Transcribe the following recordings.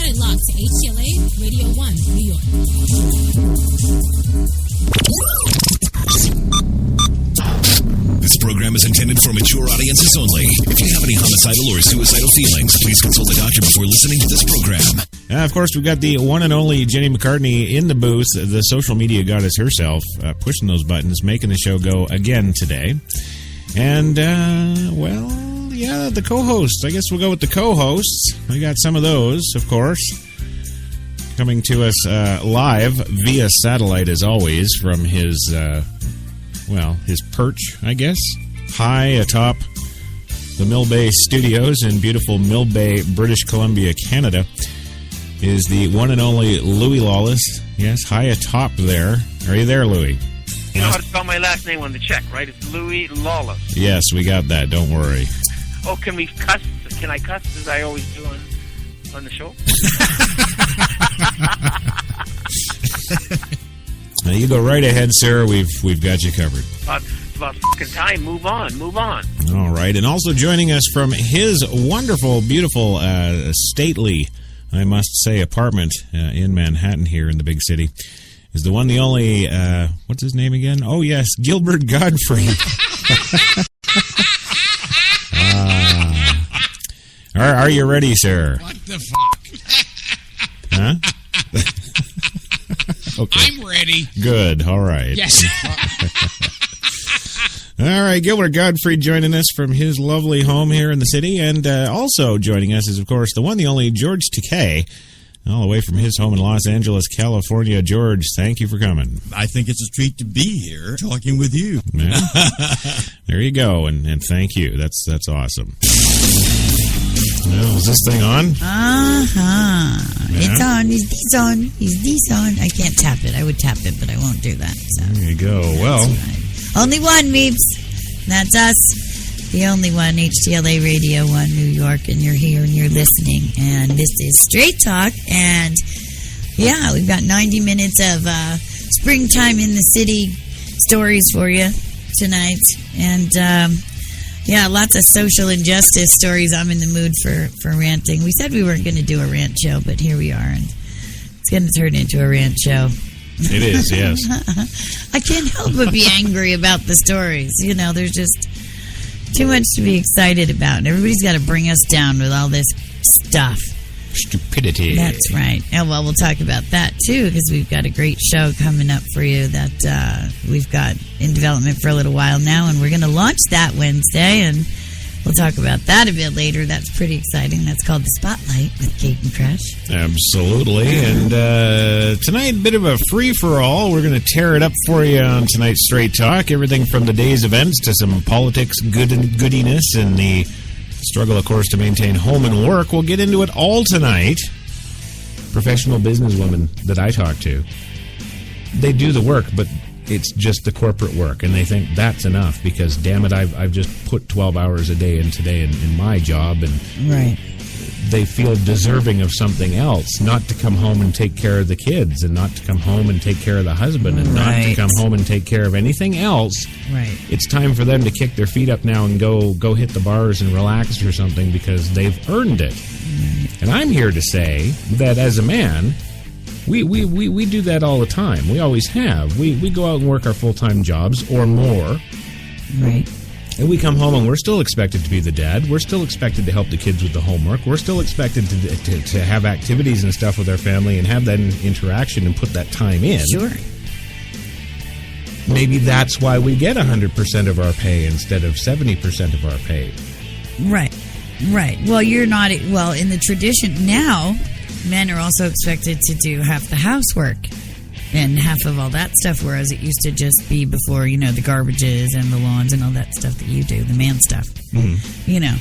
it locked to HTLA Radio 1, New York. This program is intended for mature audiences only. If you have any homicidal or suicidal feelings, please consult a doctor before listening to this program. Of course, we've got the one and only Jenny McCartney in the booth, the social media goddess herself, pushing those buttons, making the show go again today. And, the co-hosts. I guess we'll go with the co-hosts. We got some of those, of course, coming to us live via satellite, as always, from his perch, I guess, high atop the Mill Bay Studios in beautiful Mill Bay, British Columbia, Canada, is the one and only Louis Lawless. Yes, high atop there. Are you there, Louis? You know how to spell my last name on the check, right? It's Louis Lawless. Yes, we got that. Don't worry. Oh, can we cuss? Can I cuss as I always do on the show? Now you go right ahead, sir. We've got you covered. It's about fucking time. Move on. All right. And also joining us from his wonderful, beautiful, stately, I must say, apartment in Manhattan here in the big city is the one, the only, what's his name again? Oh, yes, Gilbert Godfrey. Are you ready, sir? What the fuck? Huh? Okay. I'm ready. Good. All right. Yes. All right. Gilbert Godfrey joining us from his lovely home here in the city. And also joining us is, of course, the one, the only George Takei, all the way from his home in Los Angeles, California. George, thank you for coming. I think it's a treat to be here talking with you. Yeah. There you go. And thank you. That's awesome. Is this thing on? Uh-huh. Yeah. It's on. Is this on? Is this on? I can't tap it. I would tap it, but I won't do that. So. There you go. Well. Right. Only one, Meeps. That's us. The only one, HTLA Radio 1 New York, and you're here and you're listening. And this is Straight Talk. And, yeah, we've got 90 minutes of springtime in the city stories for you tonight. And, lots of social injustice stories. I'm in the mood for ranting. We said we weren't going to do a rant show, but here we are. And it's going to turn into a rant show. It is, yes. I can't help but be angry about the stories. You know, there's just too much to be excited about. And everybody's got to bring us down with all this stuff. Stupidity. That's right. And, well, we'll talk about that, too, because we've got a great show coming up for you that we've got in development for a little while now, and we're going to launch that Wednesday, and we'll talk about that a bit later. That's pretty exciting. That's called The Spotlight with Kate and Crash. Absolutely. And tonight, a bit of a free-for-all. We're going to tear it up for you on tonight's Straight Talk. Everything from the day's events to some politics goodiness and the struggle, of course, to maintain home and work. We'll get into it all tonight. Professional businesswomen that I talk to, they do the work, but it's just the corporate work, and they think that's enough because, damn it, I've just put 12 hours a day in today in my job, and right. They feel deserving of something else, not to come home and take care of the kids, and not to come home and take care of the husband, and not to come home and take care of anything else. Right. It's time for them to kick their feet up now and go hit the bars and relax or something because they've earned it. Right. And I'm here to say that as a man, we do that all the time. We always have. We go out and work our full-time jobs or more. Right. And we come home and we're still expected to be the dad. We're still expected to help the kids with the homework. We're still expected to have activities and stuff with our family and have that interaction and put that time in. Sure. Maybe that's why we get 100% of our pay instead of 70% of our pay. Right. Right. Well, you're not... Well, in the tradition now, men are also expected to do half the housework and half of all that stuff, whereas it used to just be before, you know, the garbages and the lawns and all that stuff that you do, the man stuff, you know.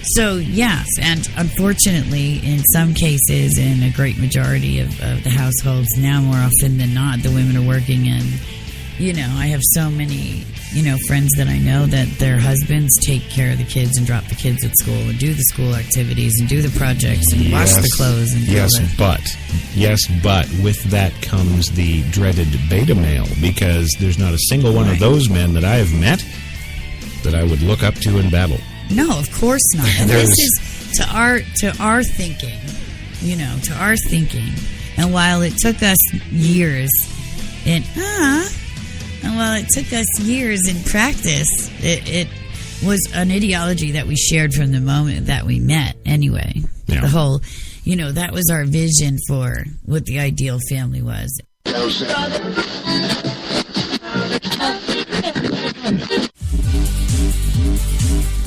So, yes, and unfortunately, in some cases, in a great majority of the households now, more often than not, the women are working, and, you know, I have so many, you know, friends that I know that their husbands take care of the kids and drop the kids at school and do the school activities and do the projects and wash the clothes and do all that. Yes, but with that comes the dreaded beta male, because there's not a single one of those men that I have met that I would look up to in battle. No, of course not. And to our thinking, to our thinking. And while it took us years in practice, it was an ideology that we shared from the moment that we met anyway. Yeah. The whole, that was our vision for what the ideal family was.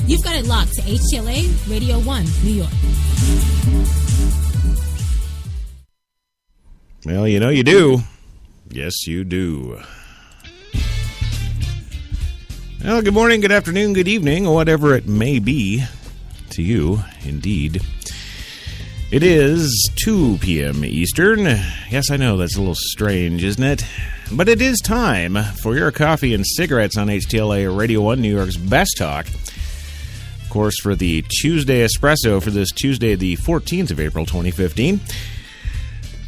You've got it locked to HTLA Radio 1, New York. Well, you do. Yes, you do. Well, good morning, good afternoon, good evening, or whatever it may be to you, indeed. It is 2 p.m. Eastern. Yes, I know, that's a little strange, isn't it? But it is time for your coffee and cigarettes on HTLA Radio 1, New York's best talk. Of course, for the Tuesday Espresso for this Tuesday, the 14th of April, 2015.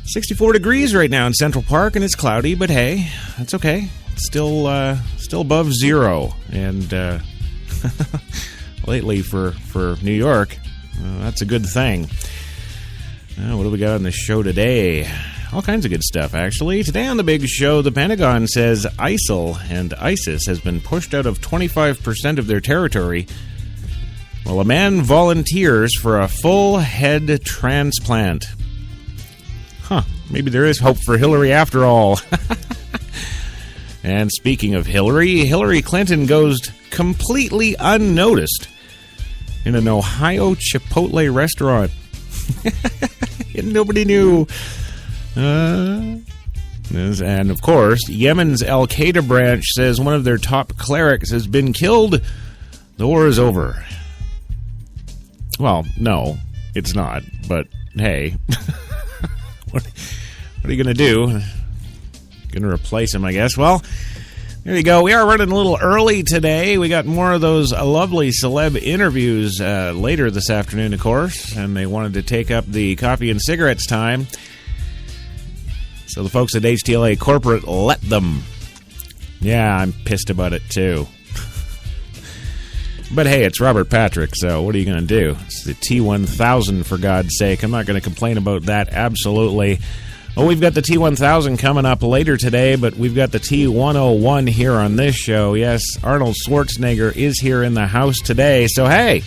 64 degrees right now in Central Park, and it's cloudy, but hey, that's okay. It's still above zero, and lately for New York, that's a good thing. What do we got on the show today? All kinds of good stuff, actually. Today on the big show, the Pentagon says ISIL and ISIS has been pushed out of 25% of their territory, while a man volunteers for a full head transplant. Maybe there is hope for Hillary after all. And speaking of Hillary Clinton goes completely unnoticed in an Ohio Chipotle restaurant. And nobody knew. And of course, Yemen's al-Qaeda branch says one of their top clerics has been killed. The war is over. Well, no, it's not. But hey, what are you going to do? Going to replace him, I guess. Well, there you go. We are running a little early today. We got more of those lovely celeb interviews later this afternoon, of course, and they wanted to take up the coffee and cigarettes time. So the folks at HTLA Corporate let them. Yeah, I'm pissed about it, too. But hey, it's Robert Patrick, so what are you going to do? It's the T1000, for God's sake. I'm not going to complain about that, absolutely. Well, we've got the T1000 coming up later today, but we've got the T101 here on this show. Yes, Arnold Schwarzenegger is here in the house today. So, hey,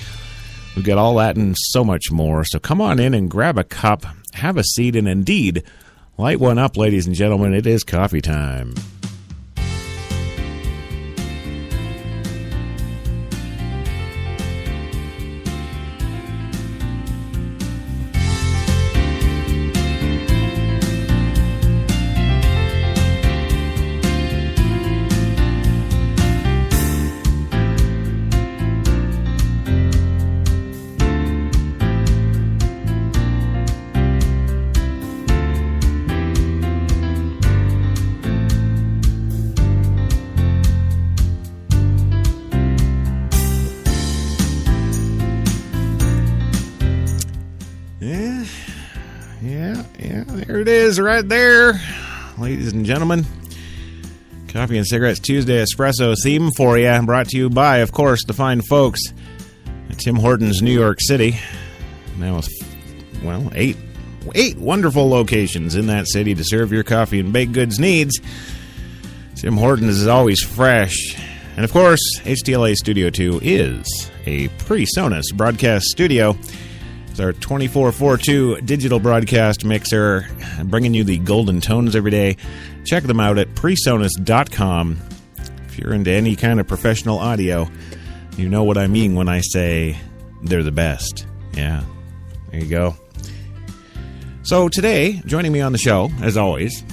we've got all that and so much more. So come on in and grab a cup, have a seat, and indeed, light one up, ladies and gentlemen. It is coffee time. There it is, right there, ladies and gentlemen. Coffee and Cigarettes Tuesday Espresso theme for you, brought to you by, of course, the fine folks at Tim Hortons, New York City. Now with, well, eight wonderful locations in that city to serve your coffee and baked goods needs. Tim Hortons is always fresh. And, of course, HTLA Studio 2 is a PreSonus broadcast studio. It's our 24/4/2 digital broadcast mixer, bringing you the golden tones every day. Check them out at PreSonus.com. If you're into any kind of professional audio, you know what I mean when I say they're the best. Yeah, there you go. So today, joining me on the show, as always,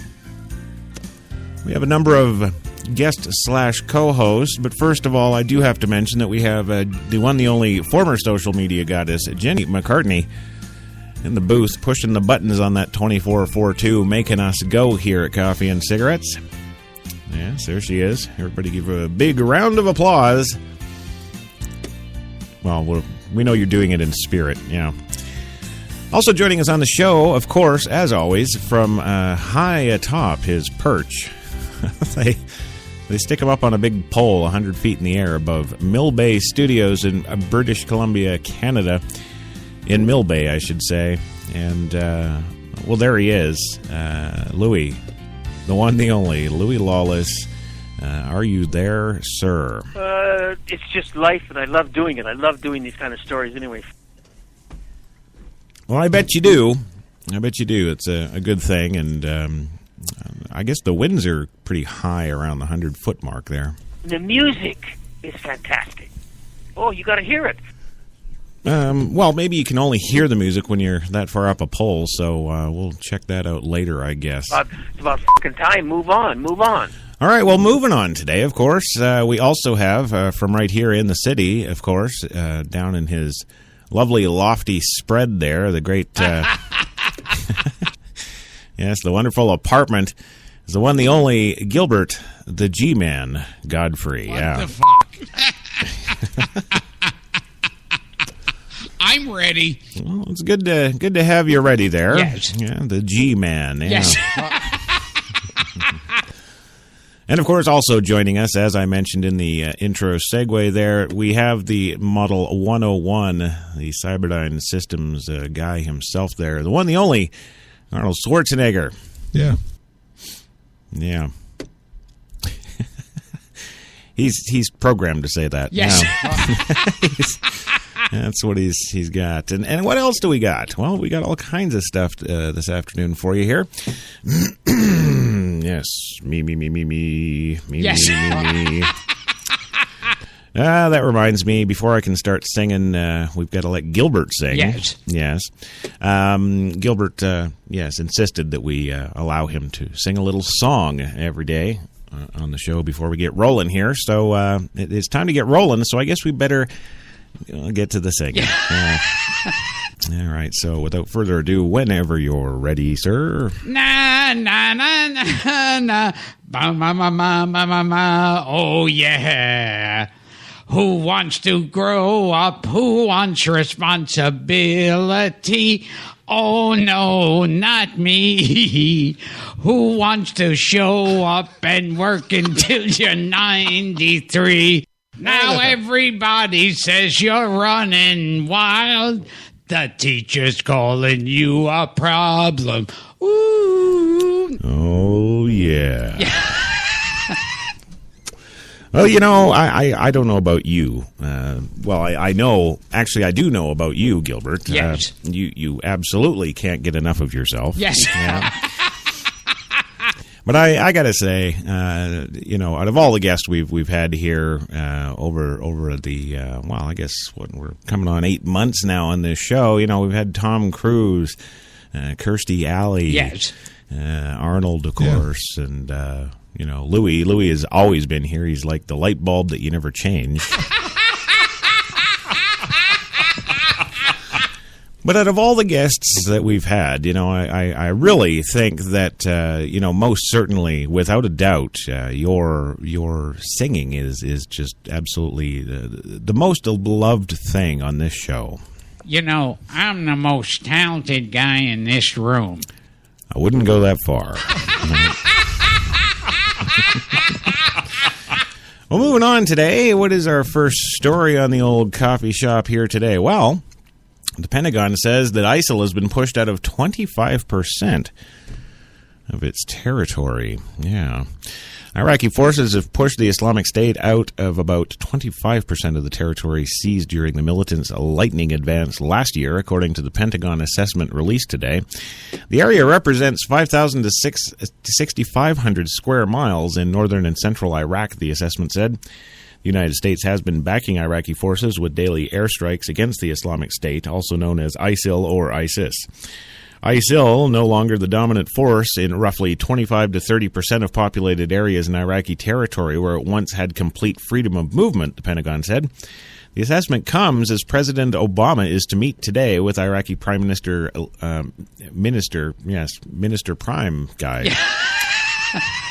we have a number of guest/co-hosts, but first of all, I do have to mention that we have the one, the only former social media goddess, Jenny McCartney, in the booth, pushing the buttons on that 24/4/2, making us go here at Coffee and Cigarettes. Yes, there she is. Everybody give her a big round of applause. Well, we know you're doing it in spirit, yeah. Also joining us on the show, of course, as always, from high atop his perch, They stick him up on a big pole 100 feet in the air above Mill Bay Studios in British Columbia, Canada. in Mill Bay, I should say. And, well, there he is. Louis, the one, the only, Louis Lawless. Are you there, sir? It's just life, and I love doing it. I love doing these kind of stories anyway. Well, I bet you do. I bet you do. It's a good thing, and I guess the winds are pretty high around the 100-foot mark there. The music is fantastic. Oh, you got to hear it. Well, maybe you can only hear the music when you're that far up a pole, so we'll check that out later, I guess. It's about fucking time. Move on. All right, well, moving on today, of course, we also have, from right here in the city, of course, down in his lovely lofty spread there, the great, yes, the wonderful apartment, is the one, the only, Gilbert, the G-Man, Godfrey. What the fuck? I'm ready. Well, it's good to have you ready there. Yes. Yeah, the G-Man. Yeah. Yes. And, of course, also joining us, as I mentioned in the intro segue there, we have the Model 101, the Cyberdyne Systems guy himself there, the one, the only, Arnold Schwarzenegger. Yeah. Yeah. He's programmed to say that. Yes. That's what he's got. And what else do we got? Well, we got all kinds of stuff this afternoon for you here. Yes. Me. Yes. Me. That reminds me, before I can start singing, we've got to let Gilbert sing. Yes. Gilbert, insisted that we allow him to sing a little song every day on the show before we get rolling here. So it's time to get rolling, so I guess we better get to the singing. All right, so without further ado, whenever you're ready, sir. Na na na na na, ba ma ma ma ma ma ma. Oh yeah. Who wants to grow up? Who wants responsibility? Oh no, not me. Who wants to show up and work until you're 93? Now everybody says you're running wild. The teacher's calling you a problem. Ooh. Oh, yeah. Well, you know, I don't know about you. I know, actually, I do know about you, Gilbert. Yes. You absolutely can't get enough of yourself. Yes. Yeah. But I gotta say, out of all the guests we've had here over the I guess we're coming on 8 months now on this show. We've had Tom Cruise, Kirstie Alley, yes, Arnold, of course, and Louis. Louis has always been here. He's like the light bulb that you never change. But out of all the guests that we've had, I really think that, most certainly, without a doubt, your singing is just absolutely the most beloved thing on this show. I'm the most talented guy in this room. I wouldn't go that far. Well, moving on today, what is our first story on the old coffee shop here today? Well, the Pentagon says that ISIL has been pushed out of 25% of its territory. Yeah. Iraqi forces have pushed the Islamic State out of about 25% of the territory seized during the militants' lightning advance last year, according to the Pentagon assessment released today. The area represents 5,000 to 6,500 square miles in northern and central Iraq, the assessment said. The United States has been backing Iraqi forces with daily airstrikes against the Islamic State, also known as ISIL or ISIS. ISIL, no longer the dominant force in roughly 25 to 30% of populated areas in Iraqi territory where it once had complete freedom of movement, the Pentagon said. The assessment comes as President Obama is to meet today with Iraqi Prime Minister, Minister Prime guy.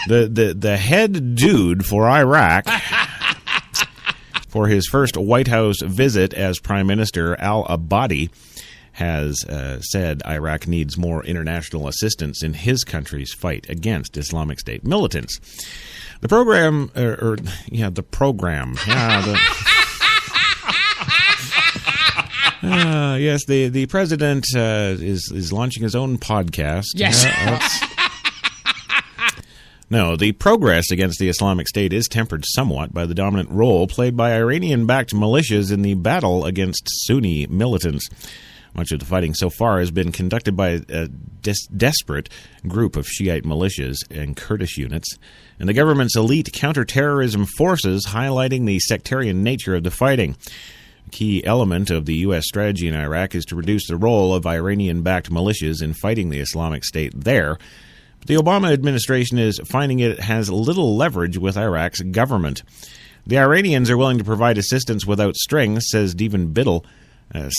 the head dude for Iraq for his first White House visit as Prime Minister, al-Abadi, has said Iraq needs more international assistance in his country's fight against Islamic State militants. The program, Yes, the president is launching his own podcast. Yes. No, the progress against the Islamic State is tempered somewhat by the dominant role played by Iranian-backed militias in the battle against Sunni militants. Much of the fighting so far has been conducted by a desperate group of Shiite militias and Kurdish units, and the government's elite counterterrorism forces highlighting the sectarian nature of the fighting. A key element of the U.S. strategy in Iraq is to reduce the role of Iranian-backed militias in fighting the Islamic State there. But the Obama administration is finding it has little leverage with Iraq's government. The Iranians are willing to provide assistance without strings, says Stephen Biddle, a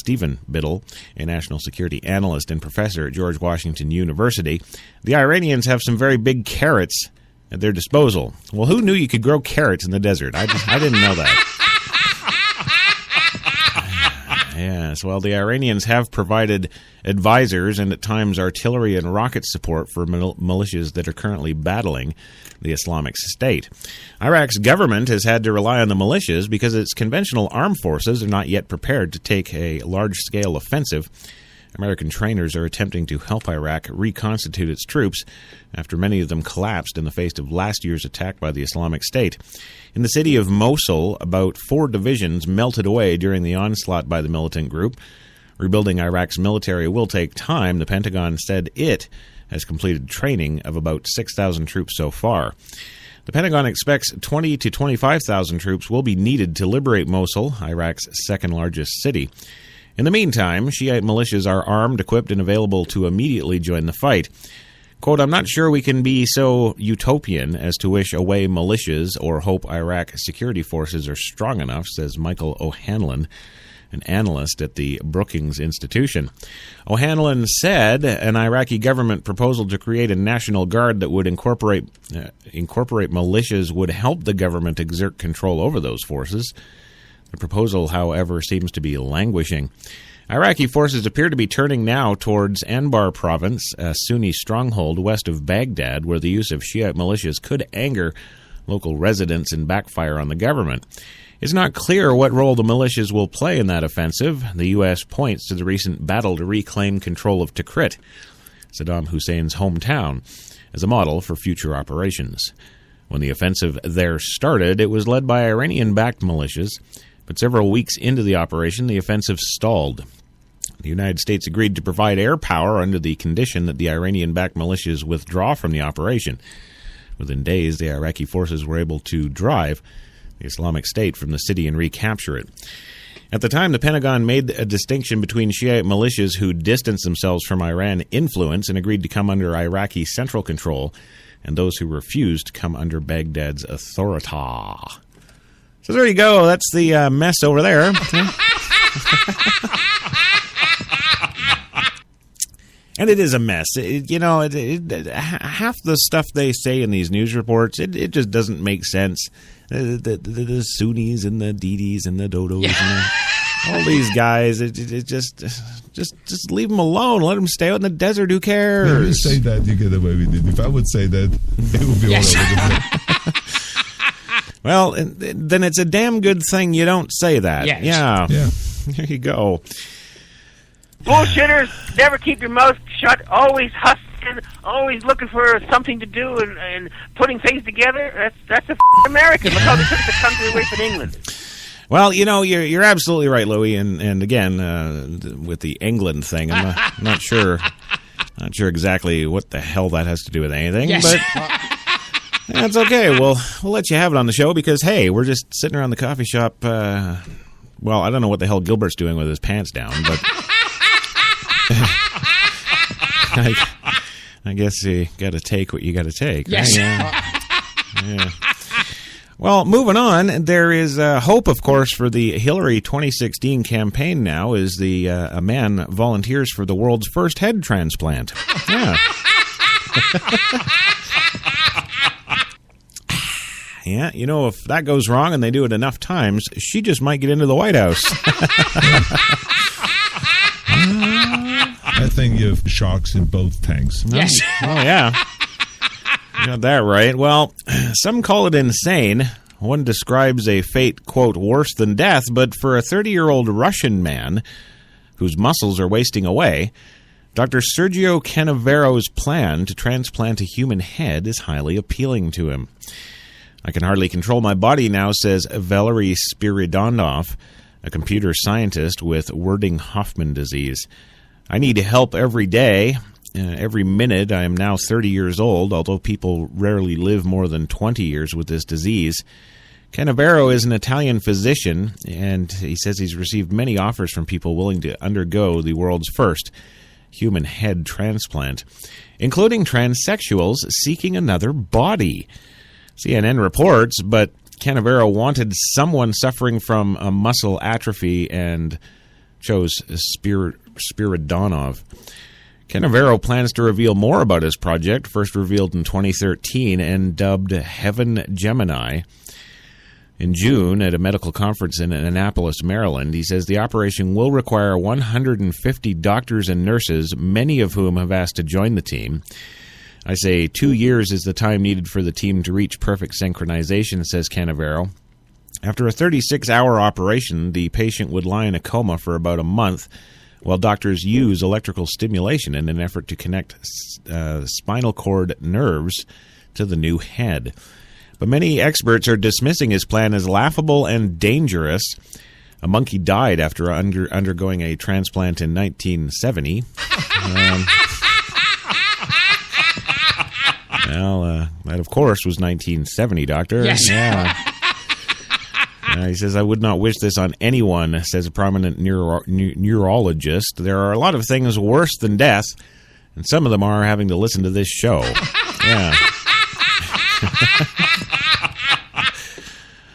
national security analyst and professor at George Washington University. The Iranians have some very big carrots at their disposal. Well, who knew you could grow carrots in the desert? I didn't know that. Yes, well, the Iranians have provided advisors and at times artillery and rocket support for militias that are currently battling the Islamic State. Iraq's government has had to rely on the militias because its conventional armed forces are not yet prepared to take a large-scale offensive. American trainers are attempting to help Iraq reconstitute its troops after many of them collapsed in the face of last year's attack by the Islamic State. In the city of Mosul, about 4 divisions melted away during the onslaught by the militant group. Rebuilding Iraq's military will take time. The Pentagon said it has completed training of about 6,000 troops so far. The Pentagon expects 20 to 25,000 troops will be needed to liberate Mosul, Iraq's second-largest city. In the meantime, Shiite militias are armed, equipped, and available to immediately join the fight. Quote, I'm not sure we can be so utopian as to wish away militias or hope Iraq security forces are strong enough, says Michael O'Hanlon, an analyst at the Brookings Institution. O'Hanlon said an Iraqi government proposal to create a national guard that would incorporate militias would help the government exert control over those forces. The proposal, however, seems to be languishing. Iraqi forces appear to be turning now towards Anbar province, a Sunni stronghold west of Baghdad, where the use of Shiite militias could anger local residents and backfire on the government. It's not clear what role the militias will play in that offensive. The U.S. points to the recent battle to reclaim control of Tikrit, Saddam Hussein's hometown, as a model for future operations. When the offensive there started, it was led by Iranian-backed militias, but several weeks into the operation, the offensive stalled. The United States agreed to provide air power under the condition that the Iranian-backed militias withdraw from the operation. Within days, the Iraqi forces were able to drive the Islamic State from the city and recapture it. At the time, the Pentagon made a distinction between Shiite militias who distanced themselves from Iran influence and agreed to come under Iraqi central control, and those who refused to come under Baghdad's authority. So there you go. That's the mess over there. And it is a mess. Half the stuff they say in these news reports, it just doesn't make sense. The Sunnis and the Didis and the Dodos and all these guys, just leave them alone. Let them stay out in the desert. Who cares? If you say that, you get away with it. If I would say that, it would be all over the place. Well, then it's a damn good thing you don't say that. Yes. Yeah. Yeah. There you go. Bullshitters, never keep your mouth shut, always hustling, always looking for something to do and putting things together. That's American. Look how they took the country away from England. Well, you're absolutely right, Louie, and again, with the England thing, I'm not sure exactly what the hell that has to do with anything, yes. But that's okay. We'll let you have it on the show because, hey, we're just sitting around the coffee shop. Well, I don't know what the hell Gilbert's doing with his pants down, but I guess you got to take what you got to take. Yes. Right? Yeah. Well, moving on, there is hope, of course, for the Hillary 2016 campaign now as a man volunteers for the world's first head transplant. Yeah. Yeah, if that goes wrong and they do it enough times, she just might get into the White House. I think you have sharks in both tanks. Yes. Oh, yeah. You got that right. Well, some call it insane. One describes a fate, quote, worse than death, but for a 30-year-old Russian man, whose muscles are wasting away, Dr. Sergio Canavero's plan to transplant a human head is highly appealing to him. I can hardly control my body now, says Valery Spiridonov, a computer scientist with Werding-Hoffman disease. I need help every day, every minute. I am now 30 years old, although people rarely live more than 20 years with this disease. Canavero is an Italian physician, and he says he's received many offers from people willing to undergo the world's first human head transplant, including transsexuals seeking another body. CNN reports, but Canavero wanted someone suffering from a muscle atrophy and chose Spiridonov. Canavero plans to reveal more about his project, first revealed in 2013 and dubbed Heaven Gemini. In June, at a medical conference in Annapolis, Maryland, he says the operation will require 150 doctors and nurses, many of whom have asked to join the team. I say 2 years is the time needed for the team to reach perfect synchronization, says Canavero. After a 36-hour operation, the patient would lie in a coma for about a month, while doctors use electrical stimulation in an effort to connect spinal cord nerves to the new head. But many experts are dismissing his plan as laughable and dangerous. A monkey died after undergoing a transplant in 1970. That, of course, was 1970, Doctor. Yes. Yeah. He says, I would not wish this on anyone, says a prominent neurologist. There are a lot of things worse than death, and some of them are having to listen to this show. Yeah.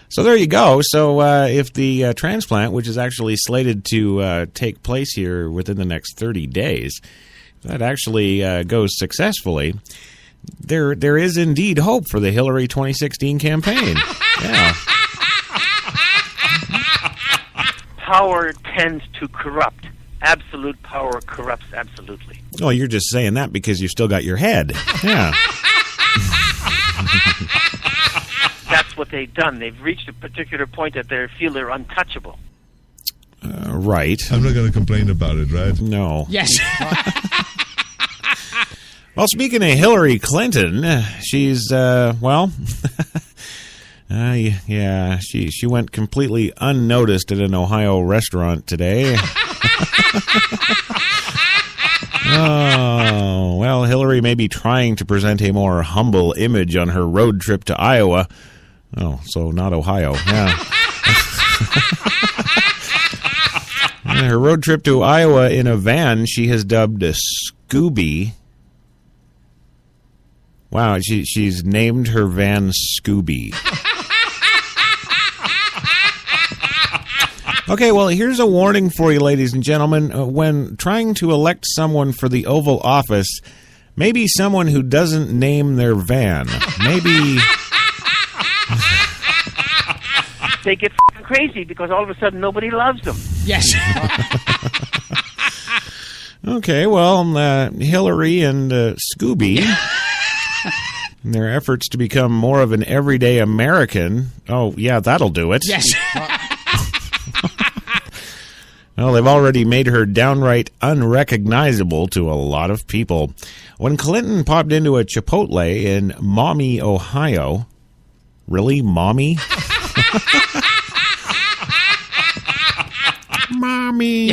So there you go. So if the transplant, which is actually slated to take place here within the next 30 days, that actually goes successfully, there is indeed hope for the Hillary 2016 campaign. Yeah. Power tends to corrupt. Absolute power corrupts absolutely. Oh, you're just saying that because you've still got your head. Yeah. That's what they've done. They've reached a particular point that they feel they're untouchable. Right. I'm not going to complain about it, right? No. Yes. Well, speaking of Hillary Clinton, she's, yeah, she went completely unnoticed at an Ohio restaurant today. Oh, well, Hillary may be trying to present a more humble image on her road trip to Iowa. Oh, so not Ohio. Yeah. Her road trip to Iowa in a van she has dubbed Scooby. Wow, she's named her van Scooby. Okay, well, here's a warning for you, ladies and gentlemen. When trying to elect someone for the Oval Office, maybe someone who doesn't name their van. Maybe... They get crazy because all of a sudden nobody loves them. Yes. Okay, well, Hillary and Scooby, in their efforts to become more of an everyday American, oh, yeah, that'll do it. Yes. Well, they've already made her downright unrecognizable to a lot of people. When Clinton popped into a Chipotle in Maumee, Ohio... Really, Mommy? Mommy!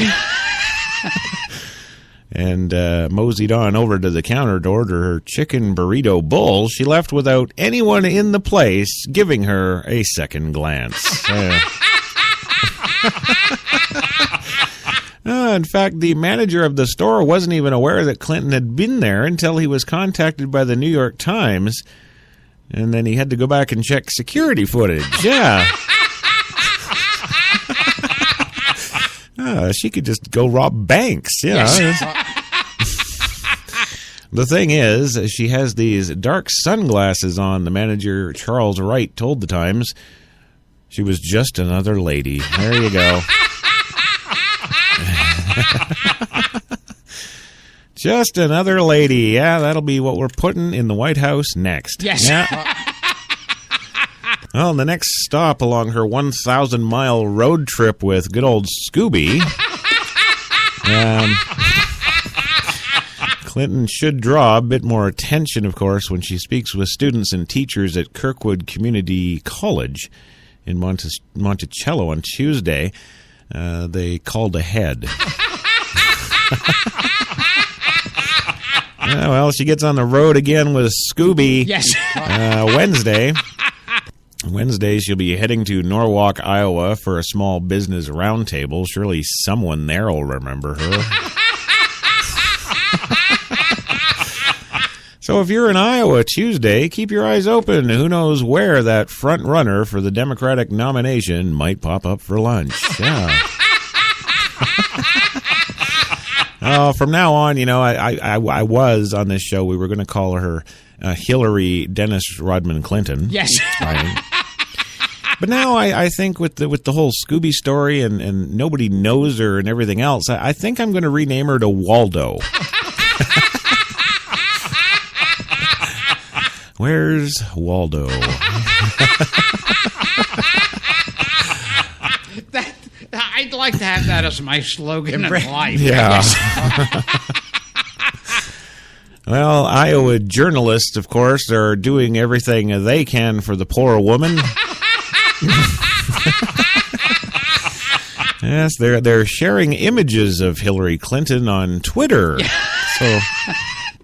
And moseyed on over to the counter to order her chicken burrito bowl, she left without anyone in the place giving her a second glance. In fact, the manager of the store wasn't even aware that Clinton had been there until he was contacted by the New York Times, and then he had to go back and check security footage. Yeah. She could just go rob banks. Yeah. Yes. The thing is, she has these dark sunglasses on. The manager, Charles Wright, told the Times she was just another lady. There you go. Just another lady. Yeah, that'll be what we're putting in the White House next. Yes. Yeah. Well, the next stop along her 1,000-mile road trip with good old Scooby Clinton should draw a bit more attention, of course, when she speaks with students and teachers at Kirkwood Community College in Monticello on Tuesday. They called ahead. Well, she gets on the road again with Scooby. Yes. Wednesday. Wednesday, she'll be heading to Norwalk, Iowa for a small business roundtable. Surely someone there will remember her. So if you're in Iowa Tuesday, keep your eyes open. Who knows where that front runner for the Democratic nomination might pop up for lunch. Yeah. From now on, I was on this show. We were going to call her Hillary Dennis Rodman Clinton. Yes. Right? But now I think with the whole Scooby story and nobody knows her and everything else, I think I'm going to rename her to Waldo. Where's Waldo? I'd like to have that as my slogan in life. Yeah. Well, Iowa journalists, of course, are doing everything they can for the poor woman. Yes, they're sharing images of Hillary Clinton on Twitter.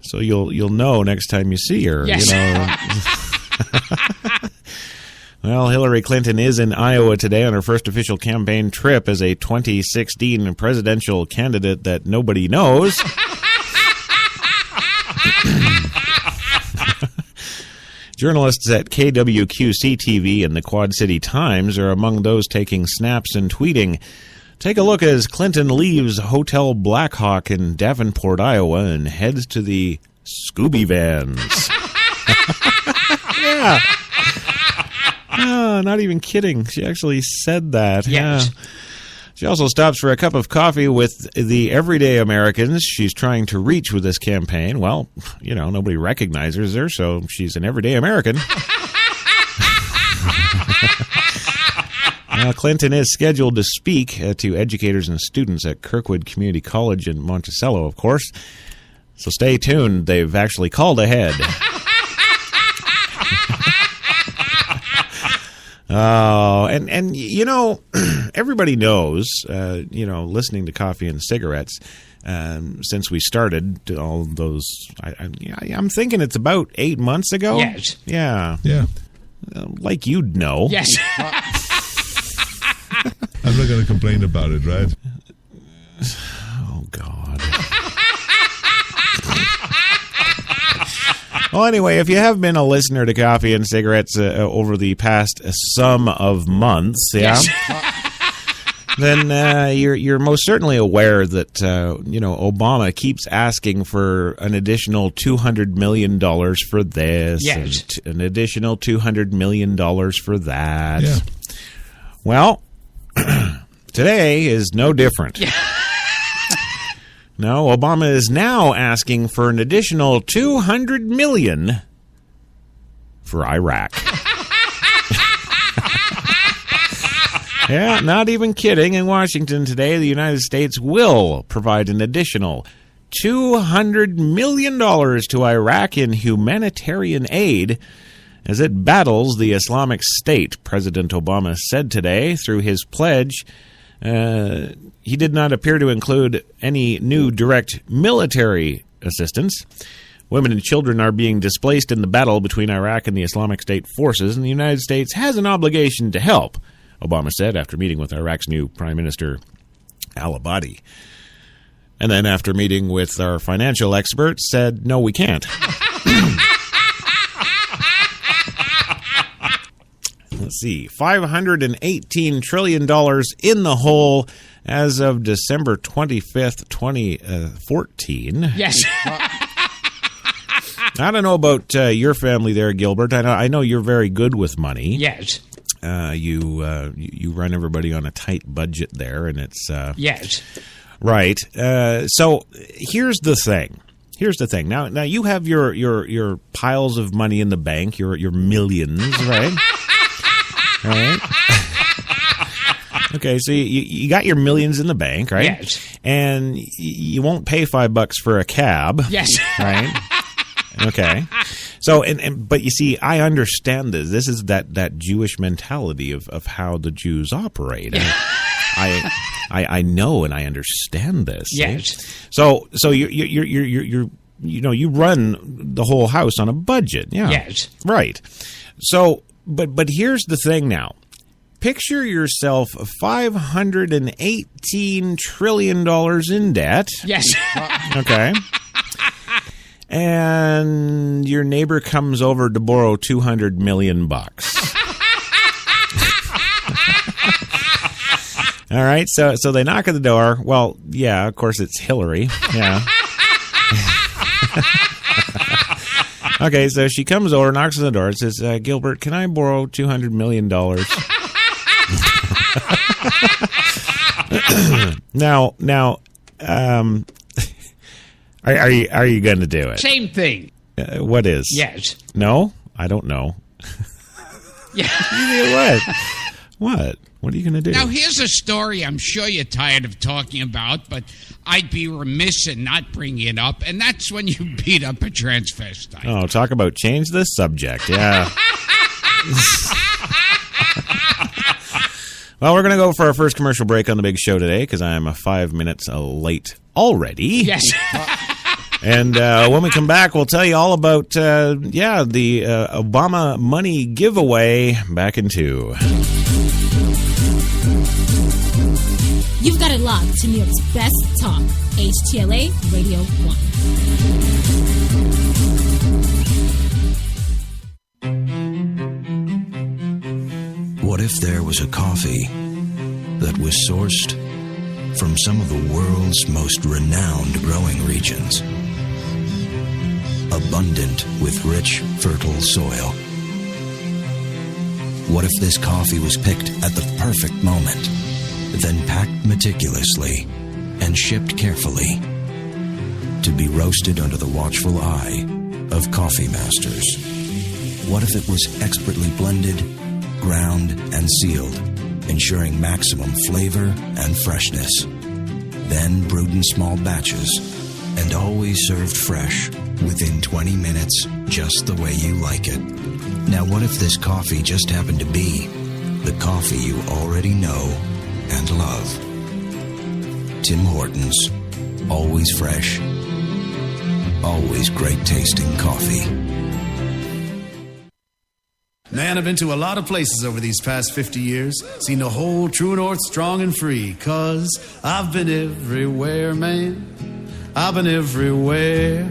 So you'll know next time you see her. Yes. Well, Hillary Clinton is in Iowa today on her first official campaign trip as a 2016 presidential candidate that nobody knows. Journalists at KWQC-TV and the Quad City Times are among those taking snaps and tweeting. Take a look as Clinton leaves Hotel Blackhawk in Davenport, Iowa, and heads to the Scooby Vans. Yeah. Oh, not even kidding. She actually said that. Yes. Yeah. She also stops for a cup of coffee with the everyday Americans she's trying to reach with this campaign. Well, nobody recognizes her, so she's an everyday American. Clinton is scheduled to speak to educators and students at Kirkwood Community College in Monticello, of course. So stay tuned. They've actually called ahead. And everybody knows, listening to Coffee and Cigarettes, since we started all those, I'm thinking it's about 8 months ago. Yes. Yeah. Yeah. Like you'd know. Yes. I'm not going to complain about it, right? Oh, God. Well, anyway, if you have been a listener to Coffee and Cigarettes over the past sum of months, yeah, then you're most certainly aware that Obama keeps asking for an additional $200 million for this, yes, and an additional $200 million for that. Yeah. Well, today is no different. Yeah. No, Obama is now asking for an additional $200 million for Iraq. Yeah, not even kidding. In Washington today, the United States will provide an additional $200 million to Iraq in humanitarian aid as it battles the Islamic State, President Obama said today through his pledge. He did not appear to include any new direct military assistance. Women and children are being displaced in the battle between Iraq and the Islamic State forces, and the United States has an obligation to help, Obama said after meeting with Iraq's new Prime Minister al-Abadi. And then after meeting with our financial experts, said, no, we can't. Let's see, $518 trillion in the hole as of December 25th, 2014. Yes. I don't know about your family there, Gilbert. I know you're very good with money. Yes. You run everybody on a tight budget there, and it's yes. Right. So here's the thing. Now you have your piles of money in the bank, your millions, right? Right. Okay, so you got your millions in the bank, right? Yes. And you won't pay $5 for a cab. Yes. Right? Okay. So, but you see, I understand this. This is that Jewish mentality of how the Jews operate. I know and I understand this. Yes. So you run the whole house on a budget. Yeah. Yes. Right. So, but here's the thing now. Picture yourself $518 trillion in debt. Yes. Okay. And your neighbor comes over to borrow $200 million. All right, so they knock at the door. Well, yeah, of course it's Hillary. Yeah. Okay, so she comes over, knocks on the door, and says, "Gilbert, can I borrow $200 million?" Now, are you going to do it? Same thing. What is? Yes. No, I don't know. Yeah. What? What are you going to do? Now, here's a story I'm sure you're tired of talking about, but I'd be remiss in not bringing it up, and that's when you beat up a transvestite. Oh, talk about change the subject. Yeah. Well, we're going to go for our first commercial break on the big show today because I'm 5 minutes late already. Yes. And when we come back, we'll tell you all about, the Obama money giveaway back in 2. You've got it locked to New York's best talk, HTLA Radio 1. What if there was a coffee that was sourced from some of the world's most renowned growing regions? Abundant with rich, fertile soil. What if this coffee was picked at the perfect moment, then packed meticulously and shipped carefully to be roasted under the watchful eye of coffee masters? What if it was expertly blended, ground, and sealed, ensuring maximum flavor and freshness, then brewed in small batches and always served fresh within 20 minutes, just the way you like it? Now, what if this coffee just happened to be the coffee you already know and love? Tim Hortons. Always fresh. Always great tasting coffee. Man, I've been to a lot of places over these past 50 years. Seen the whole true north strong and free. 'Cause I've been everywhere, man. I've been everywhere.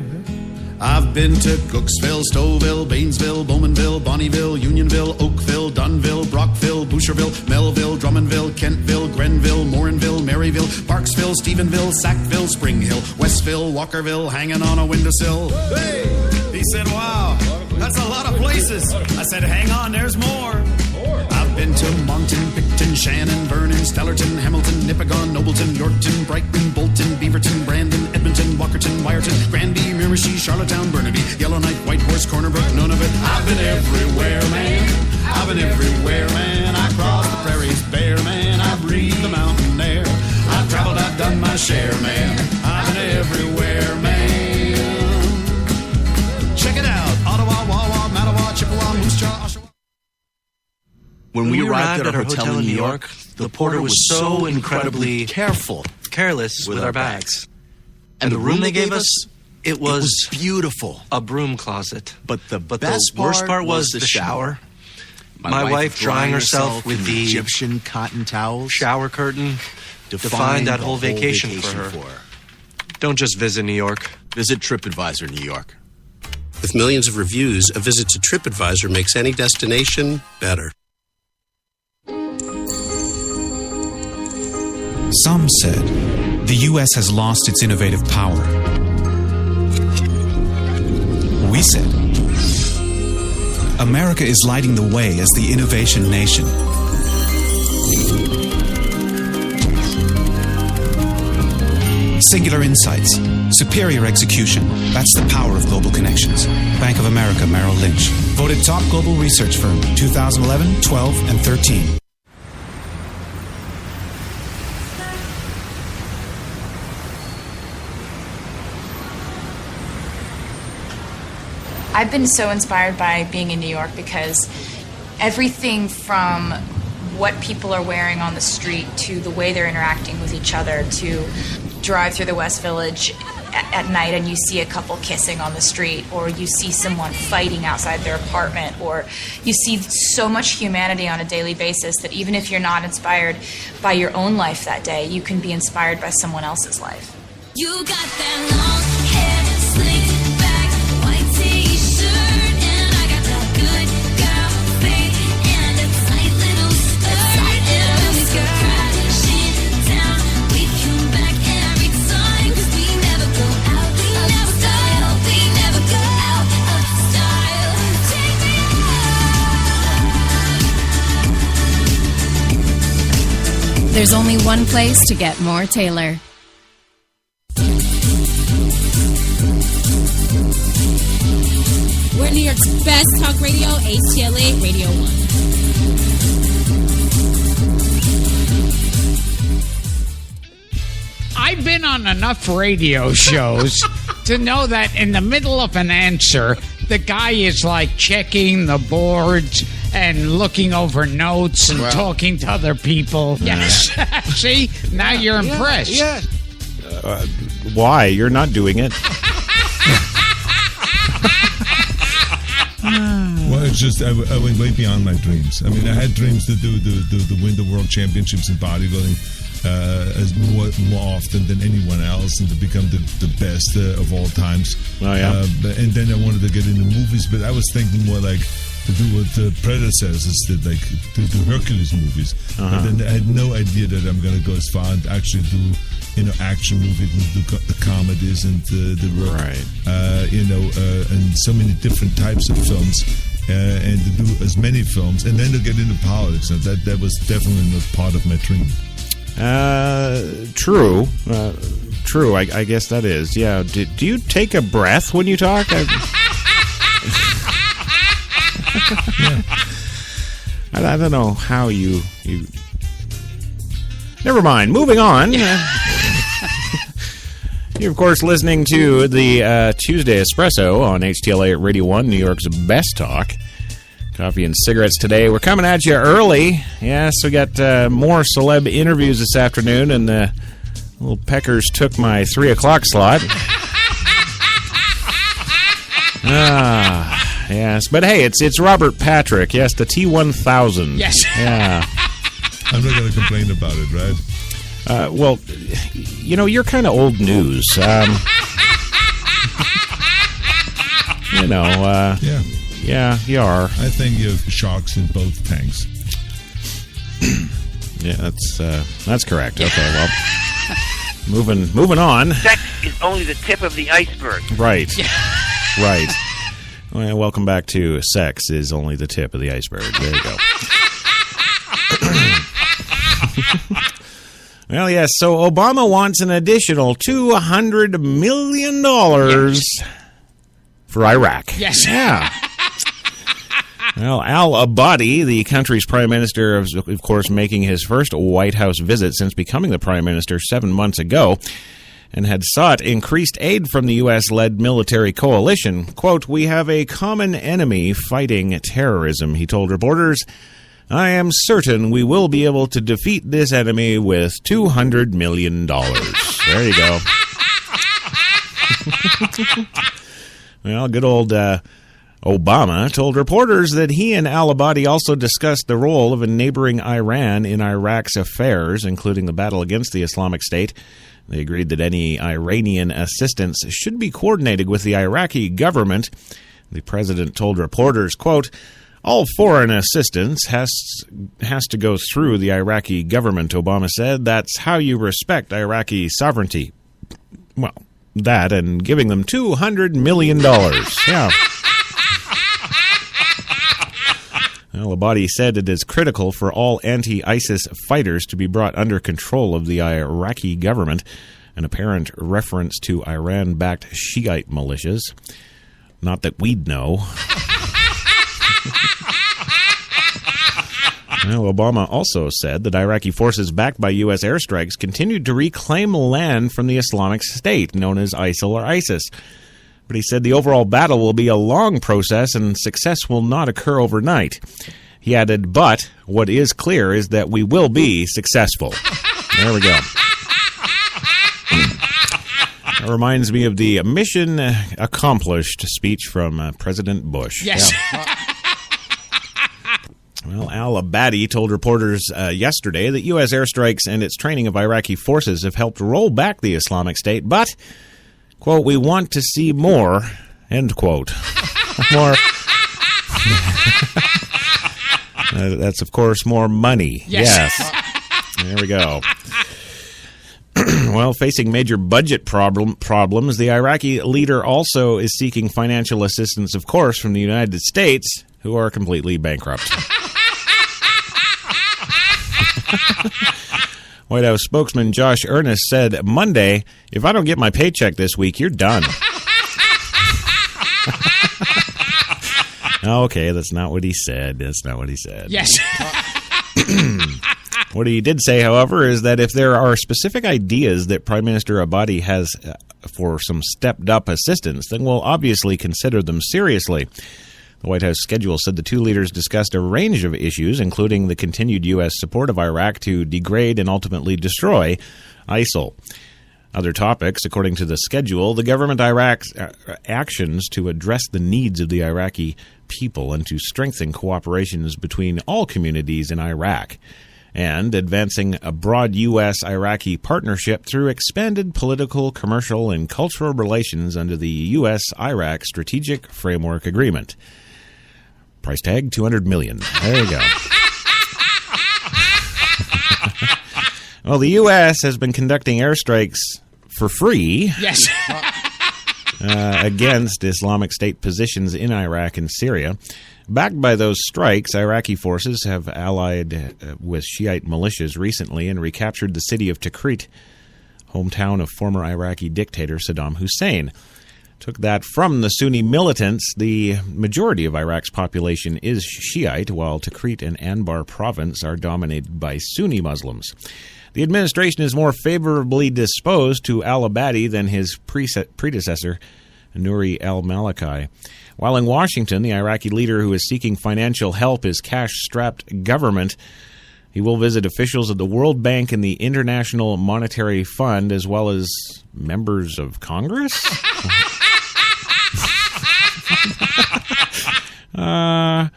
I've been to Cooksville, Stouffville, Bainesville, Bowmanville, Bonnieville, Unionville, Oakville, Dunville, Brockville, Boucherville, Melville, Drummondville, Kentville, Grenville, Morinville, Maryville, Parksville, Stephenville, Sackville, Spring Hill, Westville, Walkerville, hanging on a windowsill. Hey! He said, wow, that's a lot of places. I said, hang on, there's more. I've been to Moncton, Picton, Shannon, Vernon, Stellarton, Hamilton, Nipigon, Nobleton, Yorkton, Brighton, Bolton, Beaverton, Brandon, Edmonton, Walkerton, Wyerton, Granby, Miramichi, Charlottetown, Burnaby, Yellowknife, White Horse, Corner Brook, none of it. I've been everywhere, man. I've been everywhere, man. I crossed the prairies bare, man. I breathed the mountain air. I've traveled, I've done my share, man. I've been everywhere, man. Check it out. Ottawa, Wawa, Mattawa, Chippewa, Moose Jaw, Oshawa. When we arrived at our hotel in New York, the porter was so incredibly careless with our bags. And the room they gave us, it was beautiful. A broom closet. But the worst part was the shower. My wife drying herself with the Egyptian cotton towels. Shower curtain defined that whole vacation for her. Don't just visit New York. Visit TripAdvisor New York. With millions of reviews, a visit to TripAdvisor makes any destination better. Some said the U.S. has lost its innovative power. We said America is lighting the way as the innovation nation. Singular insights, superior execution. That's the power of global connections. Bank of America Merrill Lynch. Voted top global research firm 2011, 12, and 13. I've been so inspired by being in New York because everything from what people are wearing on the street to the way they're interacting with each other, to drive through the West Village at night and you see a couple kissing on the street, or you see someone fighting outside their apartment, or you see so much humanity on a daily basis that even if you're not inspired by your own life that day, you can be inspired by someone else's life. You got that long hair, slick back, white t-shirt, and I got that good girl face and a tight little skirt. And we go crashing down, we come back every time, 'cause we never go out of style. We never go out of style. Take me out. There's only one place to get more Taylor. We're New York's best talk radio, HTLA Radio 1. I've been on enough radio shows to know that in the middle of an answer, the guy is like checking the boards and looking over notes and talking to other people. Yes. See? Now you're impressed. Yeah. Why? You're not doing it. Well, it's just I went way beyond my dreams. I mean, I had dreams to win the world championships in bodybuilding as more often than anyone else, and to become the best of all times. Oh yeah. And then I wanted to get into movies, but I was thinking more like to do what the predecessors did, like to do Hercules movies. And then I had no idea that I'm going to go as far and actually do action movies and the comedies and the rock, and so many different types of films, and to do as many films, and then to get into politics. And that was definitely not part of my dream. True. True. I guess that is. Yeah. Do you take a breath when you talk? I don't know how you. Never mind. Moving on. You're, of course, listening to the Tuesday Espresso on HTLA Radio 1, New York's best talk. Coffee and cigarettes today. We're coming at you early. Yes, we got more celeb interviews this afternoon, and the little peckers took my 3 o'clock slot. Yes. But hey, it's Robert Patrick. Yes, the T-1000. Yes. Yeah. I'm not going to complain about it, right? Well, you're kind of old news. Yeah, you are. I think you have sharks in both tanks. Yeah, that's correct. Okay, well, moving on. Sex is only the tip of the iceberg. Right. Right. Well, welcome back to Sex is Only the Tip of the Iceberg. There you go. Well, yes, so Obama wants an additional $200 million for Iraq. Yes. Yeah. Well, al-Abadi, the country's prime minister, of course, making his first White House visit since becoming the prime minister 7 months ago, and had sought increased aid from the U.S.-led military coalition. Quote, "We have a common enemy fighting terrorism," he told reporters. "I am certain we will be able to defeat this enemy with $200 million. There you go. Well, good old Obama told reporters that he and al-Abadi also discussed the role of a neighboring Iran in Iraq's affairs, including the battle against the Islamic State. They agreed that any Iranian assistance should be coordinated with the Iraqi government. The president told reporters, quote, "All foreign assistance has to go through the Iraqi government," Obama said. "That's how you respect Iraqi sovereignty." Well, that and giving them $200 million. Yeah. Al-Abadi said it is critical for all anti-ISIS fighters to be brought under control of the Iraqi government, an apparent reference to Iran-backed Shiite militias. Not that we'd know. Well, Obama also said that Iraqi forces backed by U.S. airstrikes continued to reclaim land from the Islamic State, known as ISIL or ISIS. But he said the overall battle will be a long process and success will not occur overnight. He added, but what is clear is that we will be successful. There we go. That reminds me of the mission accomplished speech from President Bush. Yes. Yeah. Well, al-Abadi told reporters yesterday that U.S. airstrikes and its training of Iraqi forces have helped roll back the Islamic State, but, quote, we want to see more, end quote. More. That's, of course, more money. Yes. There we go. Well, facing major budget problems, the Iraqi leader also is seeking financial assistance, of course, from the United States, who are completely bankrupt. White House spokesman Josh Earnest said Monday, if I don't get my paycheck this week, you're done. Okay, that's not what he said. That's not what he said. Yes. What he did say, however, is that if there are specific ideas that Prime Minister Abadi has for some stepped-up assistance, then we'll obviously consider them seriously. The White House schedule said the two leaders discussed a range of issues, including the continued U.S. support of Iraq to degrade and ultimately destroy ISIL. Other topics, according to the schedule, the government Iraq's actions to address the needs of the Iraqi people and to strengthen cooperations between all communities in Iraq, and advancing a broad U.S.-Iraqi partnership through expanded political, commercial, and cultural relations under the U.S.-Iraq Strategic Framework Agreement. Price tag, $200 million. There you go. Well, the U.S. has been conducting airstrikes for free. Yes. Against Islamic State positions in Iraq and Syria. Backed by those strikes, Iraqi forces have allied with Shiite militias recently and recaptured the city of Tikrit, hometown of former Iraqi dictator Saddam Hussein. Took that from the Sunni militants. The majority of Iraq's population is Shiite, while Tikrit and Anbar province are dominated by Sunni Muslims. The administration is more favorably disposed to al-Abadi than his predecessor, Nouri al-Maliki. While in Washington, the Iraqi leader who is seeking financial help is cash-strapped government. He will visit officials of the World Bank and the International Monetary Fund, as well as members of Congress? How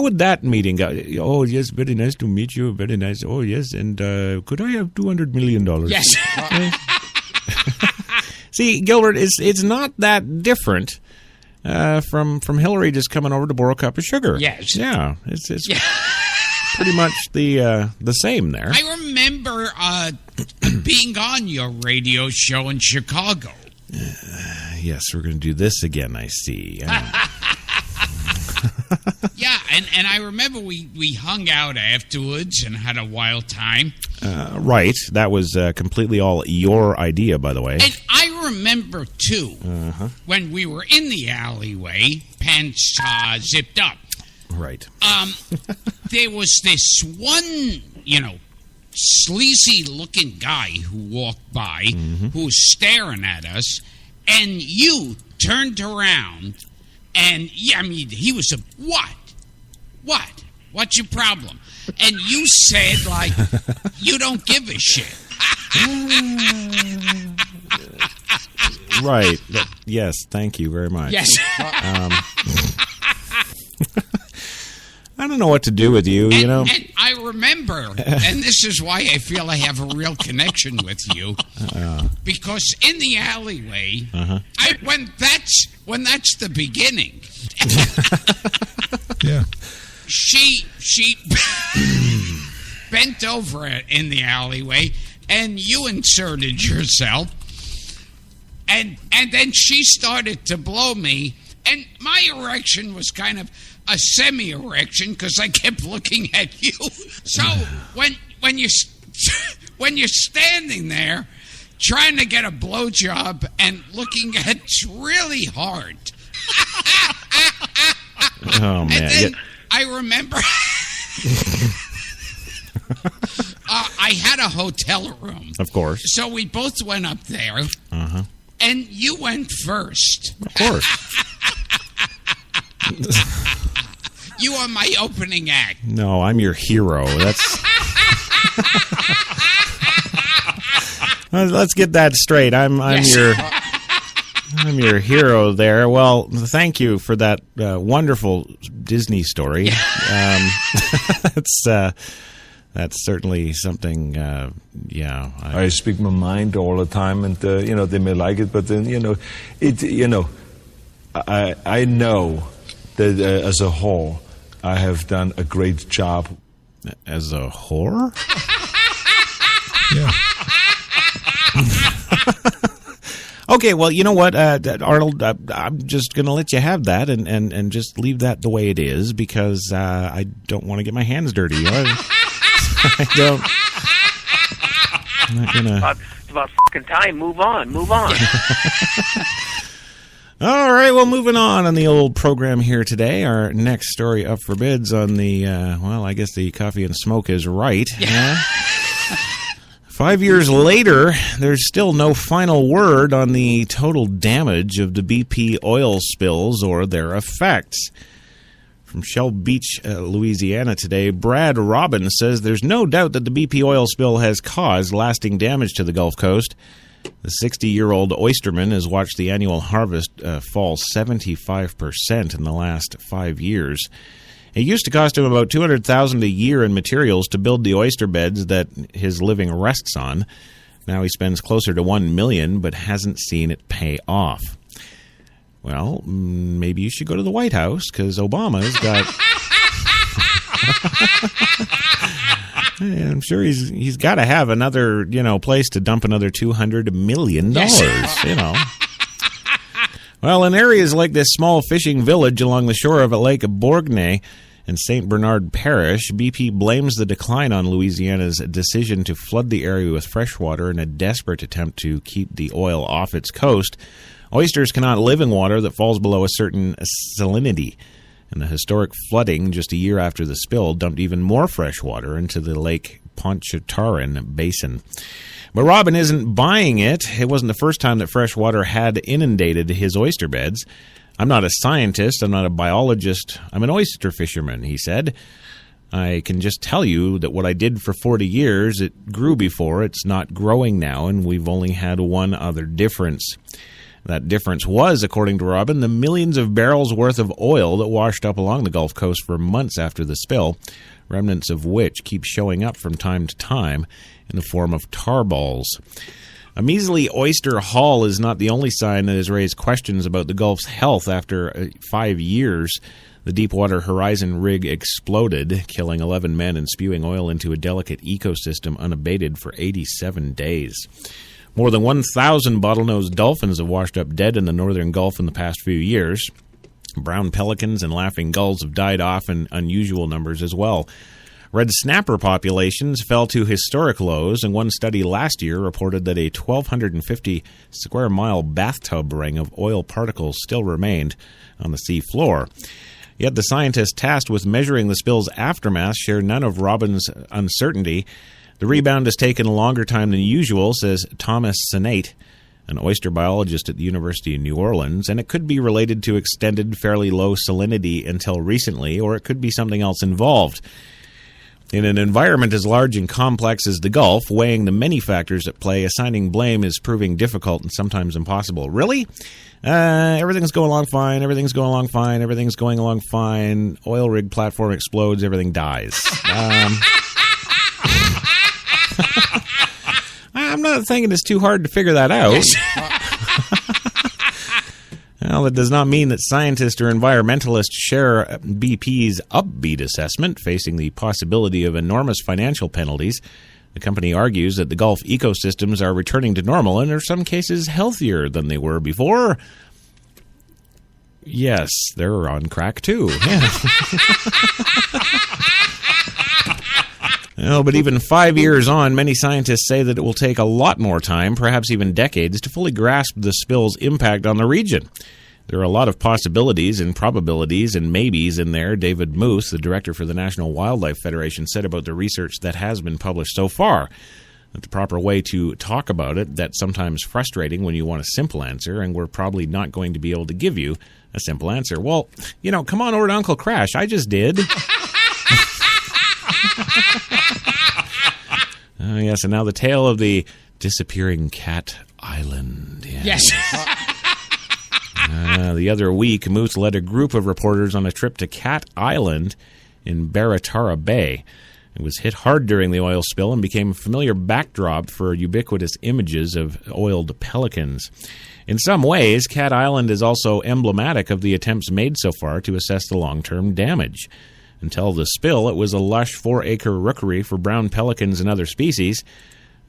would that meeting go? Oh, yes, very nice to meet you. Very nice. Oh, yes, and could I have $200 million? Yes. See, Gilbert, it's not that different from Hillary just coming over to borrow a cup of sugar. Yes. Yeah, it's pretty much the same there. I remember being on your radio show in Chicago. Yes, we're going to do this again, I see. Yeah, and I remember we hung out afterwards and had a wild time. Right. That was completely all your idea, by the way. And I remember, too, when we were in the alleyway, pants zipped up. Right. There was this one, sleazy-looking guy who walked by, who was staring at us, and you turned around, and, he was what? What's your problem? And you said, you don't give a shit. Right. Yes, thank you very much. Yes. I don't know what to do with you, And I remember, and this is why I feel I have a real connection with you, because in the alleyway, when that's the beginning, yeah, she bent over in the alleyway, and you inserted yourself, and then she started to blow me, and my erection was kind of a semi-erection because I kept looking at you. So when you're standing there trying to get a blowjob and looking at really hard. Oh man! And then I remember I had a hotel room, of course. So we both went up there. And you went first. Of course. You are my opening act. No, I'm your hero. That's. Let's get that straight. I'm your hero there. Well, thank you for that wonderful Disney story. That's certainly something. I speak my mind all the time, and they may like it, but then I know that as a whole, I have done a great job. As a whore? Yeah. Okay, well, you know what, Arnold, I'm just going to let you have that and just leave that the way it is because I don't want to get my hands dirty. I don't. I'm not going to. It's about fucking time. Move on. All right, well, moving on the old program here today. Our next story up for bids on the, I guess the coffee and smoke is right. Yeah. 5 years later, there's still no final word on the total damage of the BP oil spills or their effects. From Shell Beach, Louisiana today, Brad Robbins says there's no doubt that the BP oil spill has caused lasting damage to the Gulf Coast. The 60-year-old oysterman has watched the annual harvest fall 75% in the last 5 years. It used to cost him about $200,000 a year in materials to build the oyster beds that his living rests on. Now he spends closer to $1 million, but hasn't seen it pay off. Well, maybe you should go to the White House because Obama's got. I'm sure he's got to have another place to dump another $200 million. Well, in areas like this small fishing village along the shore of Lake Bourgogne in St. Bernard Parish, BP blames the decline on Louisiana's decision to flood the area with fresh water in a desperate attempt to keep the oil off its coast. Oysters cannot live in water that falls below a certain salinity, and the historic flooding just a year after the spill dumped even more fresh water into the Lake Pontchartrain Basin. But Robin isn't buying it. It wasn't the first time that fresh water had inundated his oyster beds. I'm not a scientist. I'm not a biologist. I'm an oyster fisherman, he said. I can just tell you that what I did for 40 years, it grew before. It's not growing now, and we've only had one other difference. That difference was, according to Robin, the millions of barrels worth of oil that washed up along the Gulf Coast for months after the spill, remnants of which keep showing up from time to time in the form of tar balls. A measly oyster haul is not the only sign that has raised questions about the Gulf's health. After 5 years, the Deepwater Horizon rig exploded, killing 11 men and spewing oil into a delicate ecosystem unabated for 87 days. More than 1,000 bottlenose dolphins have washed up dead in the northern Gulf in the past few years. Brown pelicans and laughing gulls have died off in unusual numbers as well. Red snapper populations fell to historic lows, and one study last year reported that a 1,250 square mile bathtub ring of oil particles still remained on the sea floor. Yet the scientists tasked with measuring the spill's aftermath share none of Robin's uncertainty. The rebound has taken a longer time than usual, says Thomas Senate, an oyster biologist at the University of New Orleans, and it could be related to extended, fairly low salinity until recently, or it could be something else involved. In an environment as large and complex as the Gulf, weighing the many factors at play, assigning blame is proving difficult and sometimes impossible. Really? Everything's going along fine, everything's going along fine, everything's going along fine. Oil rig platform explodes, everything dies. I'm not thinking it's too hard to figure that out. Well, it does not mean that scientists or environmentalists share BP's upbeat assessment, facing the possibility of enormous financial penalties. The company argues that the Gulf ecosystems are returning to normal and are in some cases healthier than they were before. Yes, they're on crack too. Yeah. But even 5 years on, many scientists say that it will take a lot more time, perhaps even decades, to fully grasp the spill's impact on the region. There are a lot of possibilities and probabilities and maybes in there, David Moose, the director for the National Wildlife Federation, said about the research that has been published so far. that the proper way to talk about it, that's sometimes frustrating when you want a simple answer, and we're probably not going to be able to give you a simple answer. Well, come on over to Uncle Crash. I just did. Yes, and now the tale of the disappearing cat island. Yes. The other week, Moose led a group of reporters on a trip to Cat Island in Baratara Bay. It was hit hard during the oil spill and became a familiar backdrop for ubiquitous images of oiled pelicans. In some ways, Cat Island is also emblematic of the attempts made so far to assess the long-term damage. Until the spill, it was a lush 4-acre rookery for brown pelicans and other species.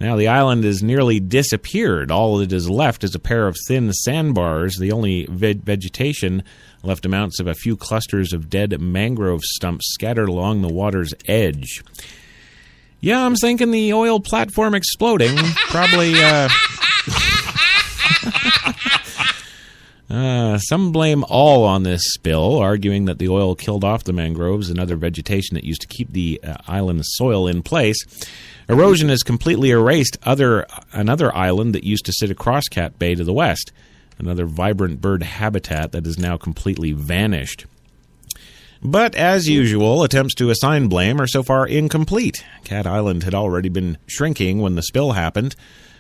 Now the island has nearly disappeared. All that is left is a pair of thin sandbars. The only vegetation left amounts of a few clusters of dead mangrove stumps scattered along the water's edge. Yeah, I'm thinking the oil platform exploding probably... Some blame all on this spill, arguing that the oil killed off the mangroves and other vegetation that used to keep the island's soil in place. Erosion has completely erased another island that used to sit across Cat Bay to the west, another vibrant bird habitat that has now completely vanished. But, as usual, attempts to assign blame are so far incomplete. Cat Island had already been shrinking when the spill happened,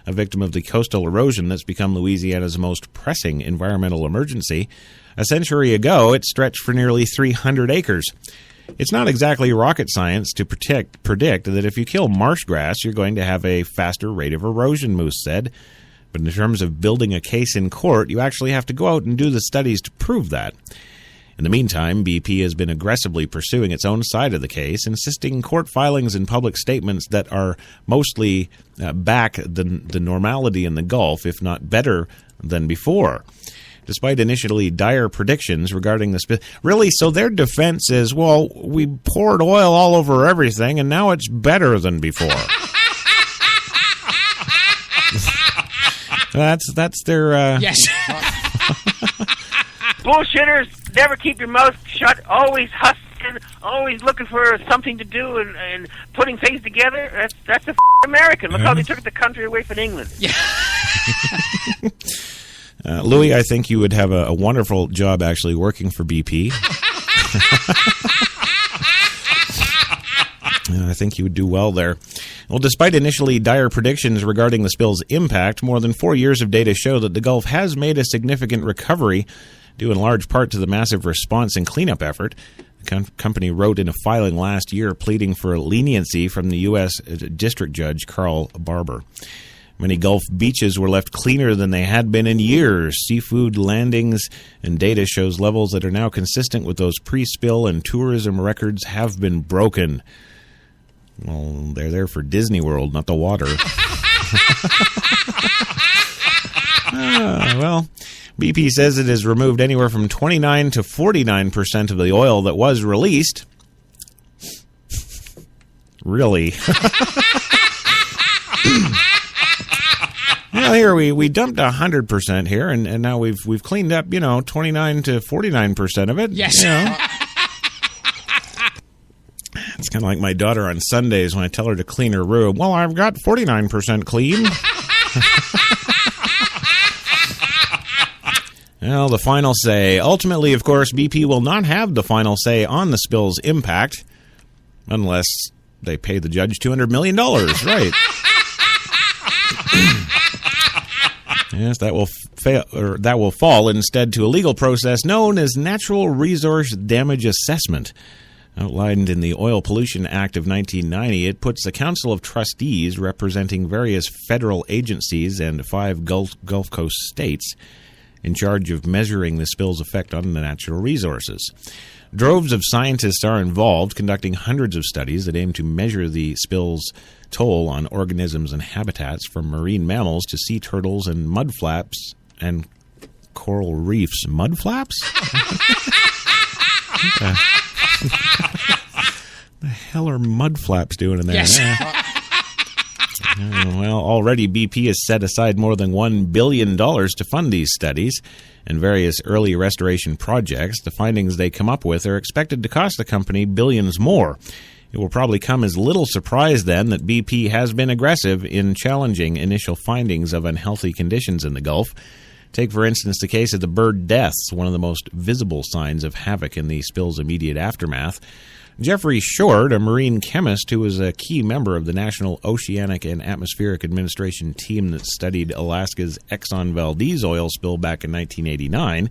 a victim of the coastal erosion that's become Louisiana's most pressing environmental emergency. A century ago, it stretched for nearly 300 acres. It's not exactly rocket science to predict that if you kill marsh grass, you're going to have a faster rate of erosion, Moose said. But in terms of building a case in court, you actually have to go out and do the studies to prove that. In the meantime, BP has been aggressively pursuing its own side of the case, insisting court filings and public statements that are mostly back the normality in the Gulf, if not better than before. Despite initially dire predictions regarding the spill. Really, so their defense is, well, we poured oil all over everything, and now it's better than before. That's their... Yes. Bullshitters, never keep your mouth shut, always hustling, always looking for something to do and putting things together. That's a American. Look how they took the country away from England. Yeah. Louis, I think you would have a wonderful job actually working for BP. I think you would do well there. Well, despite initially dire predictions regarding the spill's impact, more than 4 years of data show that the Gulf has made a significant recovery, due in large part to the massive response and cleanup effort. The company wrote in a filing last year pleading for leniency from the U.S. District Judge Carl Barber. Many Gulf beaches were left cleaner than they had been in years. Seafood landings and data shows levels that are now consistent with those pre-spill, and tourism records have been broken. Well, they're there for Disney World, not the water. Well, BP says it has removed anywhere from 29 to 49% of the oil that was released. Really? Well, here we dumped 100% here, and now we've cleaned up, 29 to 49% of it. Yes. It's kind of like my daughter on Sundays when I tell her to clean her room. Well, I've got 49% clean. Well, the final say. Ultimately, of course, BP will not have the final say on the spill's impact unless they pay the judge $200 million, right? Yes, that will fall instead to a legal process known as Natural Resource Damage Assessment. Outlined in the Oil Pollution Act of 1990, it puts the Council of Trustees representing various federal agencies and 5 Gulf Coast states in charge of measuring the spill's effect on the natural resources. Droves of scientists are involved, conducting hundreds of studies that aim to measure the spill's toll on organisms and habitats, from marine mammals to sea turtles and mudflaps and coral reefs. Mudflaps? What the hell are mudflaps doing in there? Yes. Well, already BP has set aside more than $1 billion to fund these studies and various early restoration projects. The findings they come up with are expected to cost the company billions more. It will probably come as little surprise then that BP has been aggressive in challenging initial findings of unhealthy conditions in the Gulf. Take, for instance, the case of the bird deaths, one of the most visible signs of havoc in the spill's immediate aftermath. Jeffrey Short, a marine chemist who was a key member of the National Oceanic and Atmospheric Administration team that studied Alaska's Exxon Valdez oil spill back in 1989,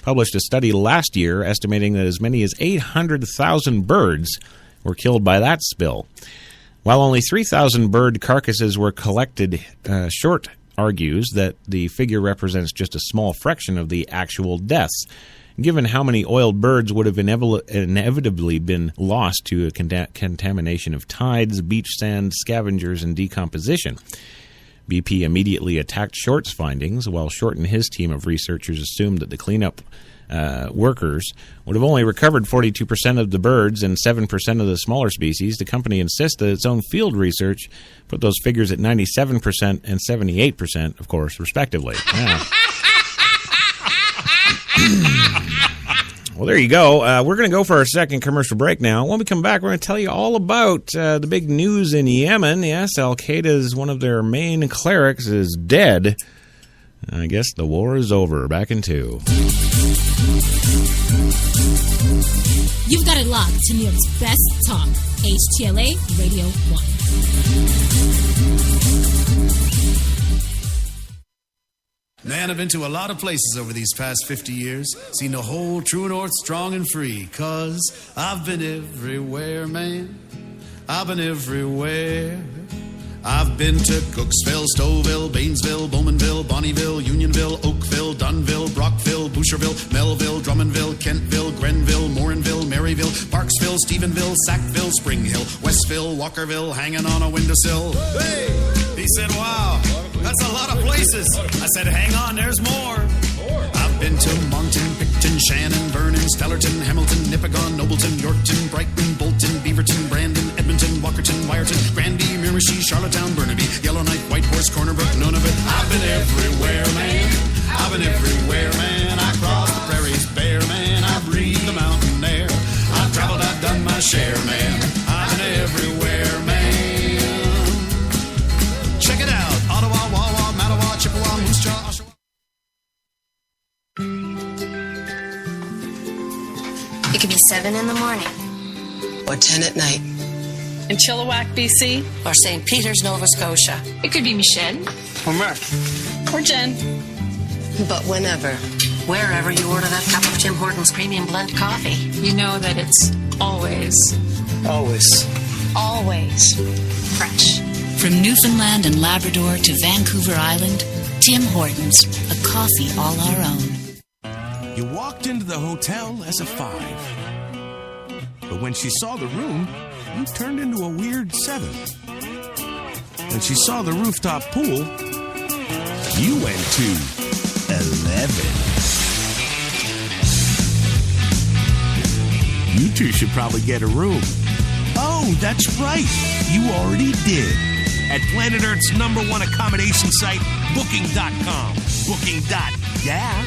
published a study last year estimating that as many as 800,000 birds were killed by that spill. While only 3,000 bird carcasses were collected, Short argues that the figure represents just a small fraction of the actual deaths, given how many oiled birds would have inevitably been lost to a contamination of tides, beach sand, scavengers, and decomposition. BP immediately attacked Short's findings, while Short and his team of researchers assumed that the cleanup workers would have only recovered 42% of the birds and 7% of the smaller species. The company insists that its own field research put those figures at 97% and 78%, of course, respectively. Yeah. Well, there you go. We're going to go for our second commercial break now. When we come back, we're going to tell you all about the big news in Yemen. Yes, al-Qaeda's one of their main clerics is dead. I guess the war is over. Back in 2. You've got it locked to New York's best talk, HTLA Radio 1. Man, I've been to a lot of places over these past 50 years. Seen the whole true north strong and free. 'Cause I've been everywhere, man. I've been everywhere. I've been to Cooksville, Stouffville, Bainesville, Bowmanville, Bonnieville, Unionville, Oakville, Dunville, Brockville, Boucherville, Melville, Drummondville, Kentville, Grenville, Morinville, Maryville, Parksville, Stephenville, Sackville, Spring Hill, Westville, Walkerville, hanging on a windowsill. Hey! He said, wow, that's a lot of places. I said, hang on, there's more. I've been to Moncton, Picton, Shannon, Vernon, Stellarton, Hamilton, Nipigon, Nobleton, Yorkton, Brighton, Bolton, Beaverton, Brandon, Edmonton, Walkerton, Wyerton, Granby, Miramichi, Charlottetown, Burnaby, Yellowknife, Whitehorse, Corner Brook, Nunavut. I've been everywhere, man. I've been everywhere, man. I crossed the prairies bare, man. I breathed the mountain air. I've traveled, I've done my share, man. I've been everywhere, man. Check it out. Ottawa, Wawa, Mattawa, Chippewa, Moose Jaw, Oshawa. It could be 7 in the morning. Or 10 at night. In Chilliwack, BC. Or St. Peter's, Nova Scotia. It could be Michelle. Or Mark. Or Jen. But whenever, wherever you order that cup of Tim Hortons Premium Blend Coffee, You know that it's always fresh. From Newfoundland and Labrador to Vancouver Island, Tim Hortons, a coffee all our own. You walked into the hotel as a 5. But when she saw the room, you turned into a weird 7. When she saw the rooftop pool, you went to 11. You two should probably get a room. Oh, that's right. You already did. At Planet Earth's #1 accommodation site, Booking.com. Booking.yeah.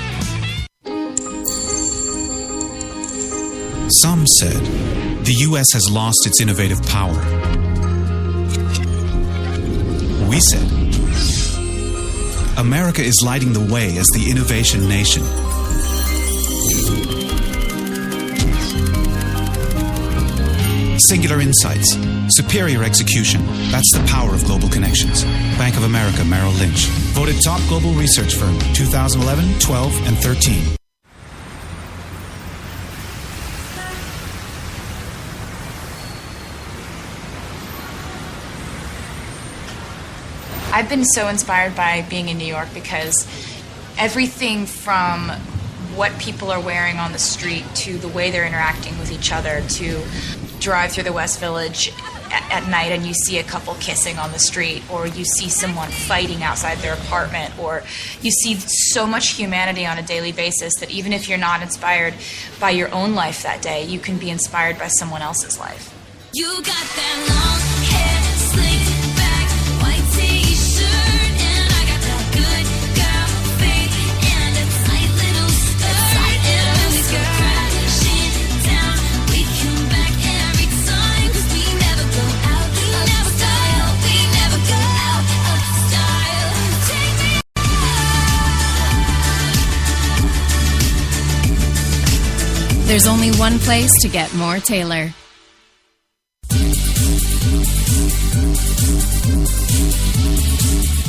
Some said the U.S. has lost its innovative power. We said America is lighting the way as the innovation nation. Singular insights, superior execution. That's the power of global connections. Bank of America Merrill Lynch. Voted top global research firm 2011, 12, and 13. I've been so inspired by being in New York because everything from what people are wearing on the street to the way they're interacting with each other, to drive through the West Village at night and you see a couple kissing on the street, or you see someone fighting outside their apartment, or you see so much humanity on a daily basis that even if you're not inspired by your own life that day, you can be inspired by someone else's life. You got that long hair, slicked back, white t-shirt, and I got that good girl face and a tight little skirt. And when we go crashing down, we come back every time, 'cause we There's only one place to get more Taylor.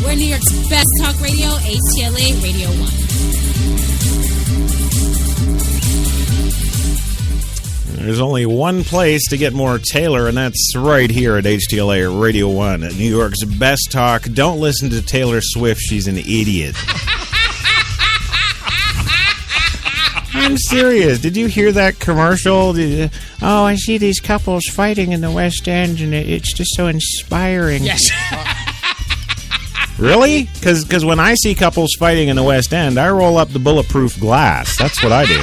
We're New York's best talk radio, HTLA Radio 1. There's only one place to get more Taylor, and that's right here at HTLA Radio 1, at New York's best talk. Don't listen to Taylor Swift. She's an idiot. I'm serious. Did you hear that commercial? Oh, I see these couples fighting in the West End, and it's just so inspiring. Yes. Really? Because when I see couples fighting in the West End, I roll up the bulletproof glass. That's what I do.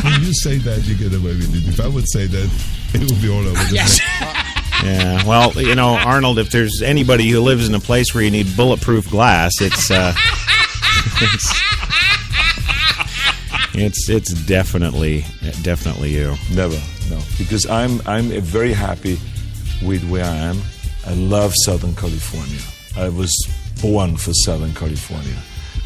When you say that, you get away with it. If I would say that, it would be all over the place. Yeah, well, Arnold, if there's anybody who lives in a place where you need bulletproof glass, it's definitely you. Never, no. Because I'm very happy with where I am. I love Southern California. I was born for Southern California.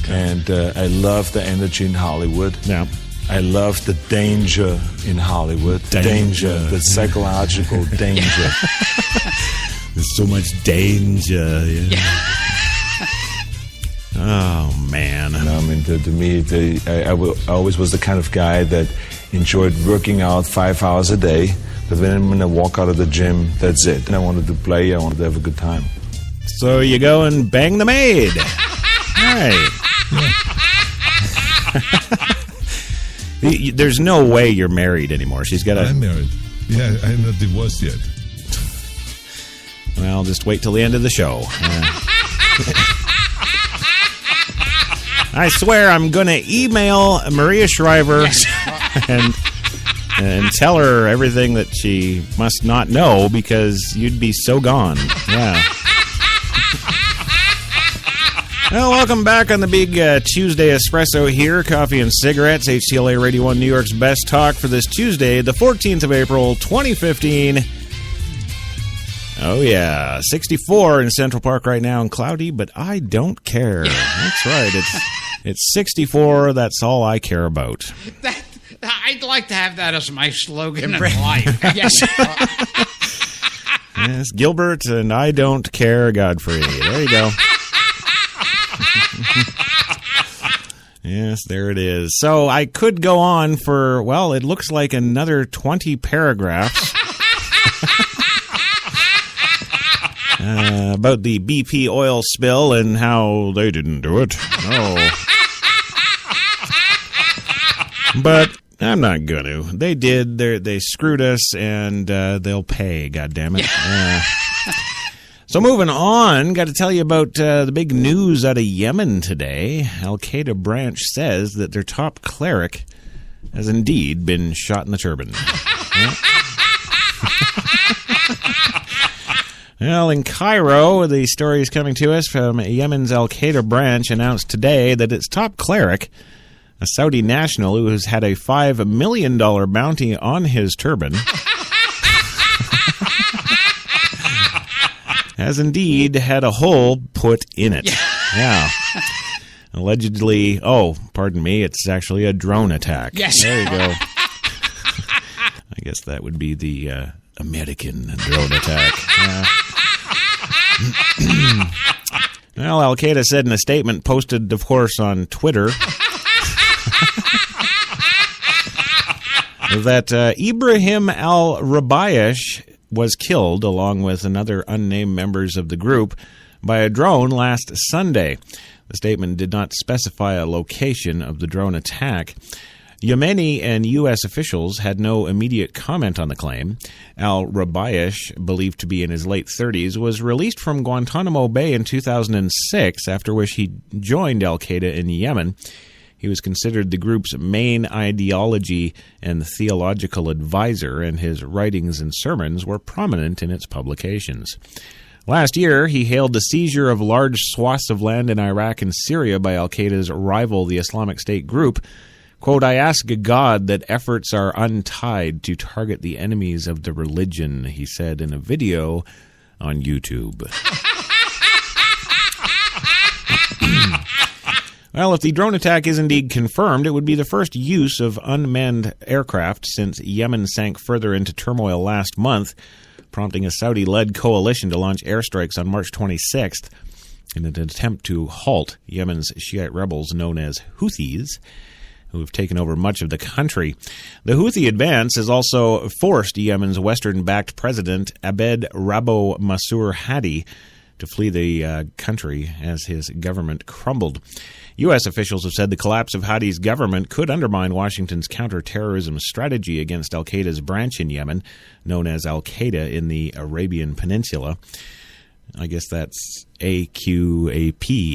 Okay. And I love the energy in Hollywood. Yeah. I love the danger in Hollywood. Danger. The psychological danger. There's so much danger. Yeah. Oh, man. I mean, to me, I always was the kind of guy that enjoyed working out 5 hours a day. But when I walk out of the gym, that's it. And I wanted to play. I wanted to have a good time. So you go and bang the maid. Right. There's no way you're married anymore. She's got I'm married. Yeah, I'm not divorced yet. Well, just wait till the end of the show. I swear I'm going to email Maria Shriver and tell her everything that she must not know, because you'd be so gone. Yeah. Well, welcome back on the big Tuesday Espresso here. Coffee and cigarettes. HTLA Radio 1, New York's best talk for this Tuesday, the 14th of April, 2015. Oh, yeah. 64 in Central Park right now and cloudy, but I don't care. That's right. It's 64. That's all I care about. I'd like to have that as my slogan in life. Yes. Yes, Gilbert and I don't care Godfrey. There you go. Yes, there it is. So I could go on for, well, it looks like another 20 paragraphs about the BP oil spill and how they didn't do it. No. But I'm not going to. They did. They screwed us, and they'll pay, goddammit. So moving on, got to tell you about the big news out of Yemen today. Al-Qaeda branch says that their top cleric has indeed been shot in the turban. Well, in Cairo, the story is coming to us from Yemen's Al-Qaeda branch announced today that its top cleric, a Saudi national who has had a $5 million bounty on his turban, has indeed had a hole put in it. Yeah. Allegedly, pardon me, it's actually a drone attack. Yes. There you go. I guess that would be the American drone attack. Well, Al-Qaeda said in a statement posted, of course, on Twitter, that Ibrahim al-Rabayesh was killed, along with another unnamed members of the group, by a drone last Sunday. The statement did not specify a location of the drone attack. Yemeni and U.S. officials had no immediate comment on the claim. Al-Rabayesh, believed to be in his late 30s, was released from Guantanamo Bay in 2006, after which he joined al-Qaeda in Yemen. He was considered the group's main ideology and theological advisor, and his writings and sermons were prominent in its publications. Last year, he hailed the seizure of large swaths of land in Iraq and Syria by al-Qaeda's rival, the Islamic State group. Quote, "I ask God that efforts are untied to target the enemies of the religion," he said in a video on YouTube. Well, if the drone attack is indeed confirmed, it would be the first use of unmanned aircraft since Yemen sank further into turmoil last month, prompting a Saudi-led coalition to launch airstrikes on March 26th in an attempt to halt Yemen's Shiite rebels known as Houthis, who have taken over much of the country. The Houthi advance has also forced Yemen's Western-backed president Abed Rabo Mansour Hadi to flee the country as his government crumbled. U.S. officials have said the collapse of Hadi's government could undermine Washington's counterterrorism strategy against al-Qaeda's branch in Yemen, known as al-Qaeda in the Arabian Peninsula. I guess that's AQAP.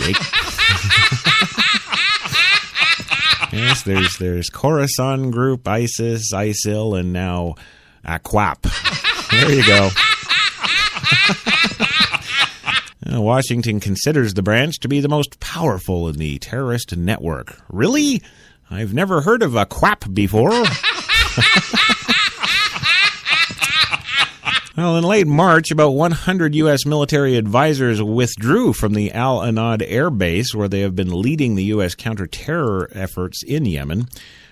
Yes, there's Khorasan Group, ISIS, ISIL, and now AQAP. There you go. Washington considers the branch to be the most powerful in the terrorist network. Really? I've never heard of a QAP before. Well, in late March, about 100 U.S. military advisors withdrew from the Al-Anad Air Base, where they have been leading the U.S. counter-terror efforts in Yemen.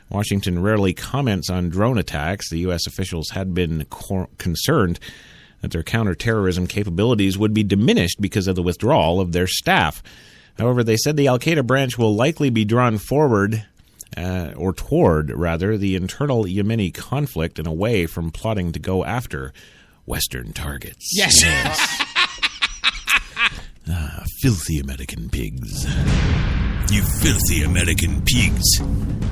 Washington rarely comments on drone attacks. The U.S. officials had been concerned that their counterterrorism capabilities would be diminished because of the withdrawal of their staff. However, they said the al-Qaeda branch will likely be drawn forward, or toward, rather, the internal Yemeni conflict and away from plotting to go after Western targets. Yes. Filthy American pigs. You filthy American pigs.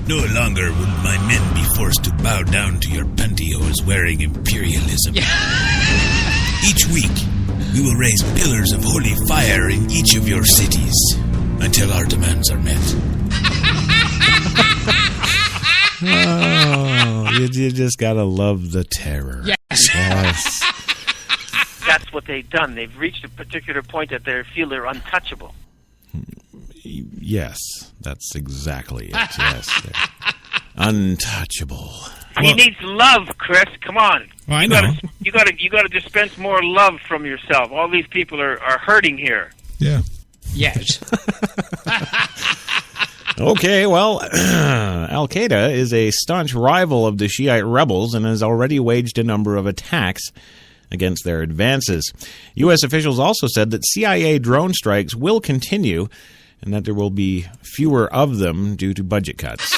No longer will my men be forced to bow down to your pantyhose-wearing imperialism. Each week, we will raise pillars of holy fire in each of your cities until our demands are met. Oh, you just gotta love the terror. Yes. That's what they've done. They've reached a particular point that they feel they're untouchable. Yes, that's exactly it. Yes, untouchable. He needs love, Chris. Come on. Well, I know. You got to dispense more love from yourself. All these people are hurting here. Yeah. Yes. Okay, well, al-Qaeda is a staunch rival of the Shiite rebels and has already waged a number of attacks against their advances. U.S. officials also said that CIA drone strikes will continue and that there will be fewer of them due to budget cuts.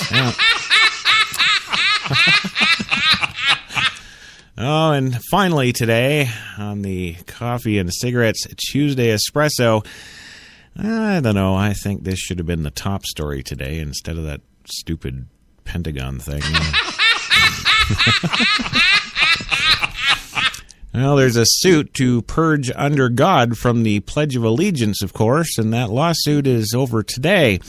Oh, and finally today, on the Coffee and Cigarettes Tuesday Espresso, I don't know, I think this should have been the top story today instead of that stupid Pentagon thing. Well, there's a suit to purge under God from the Pledge of Allegiance, of course, and that lawsuit is over today.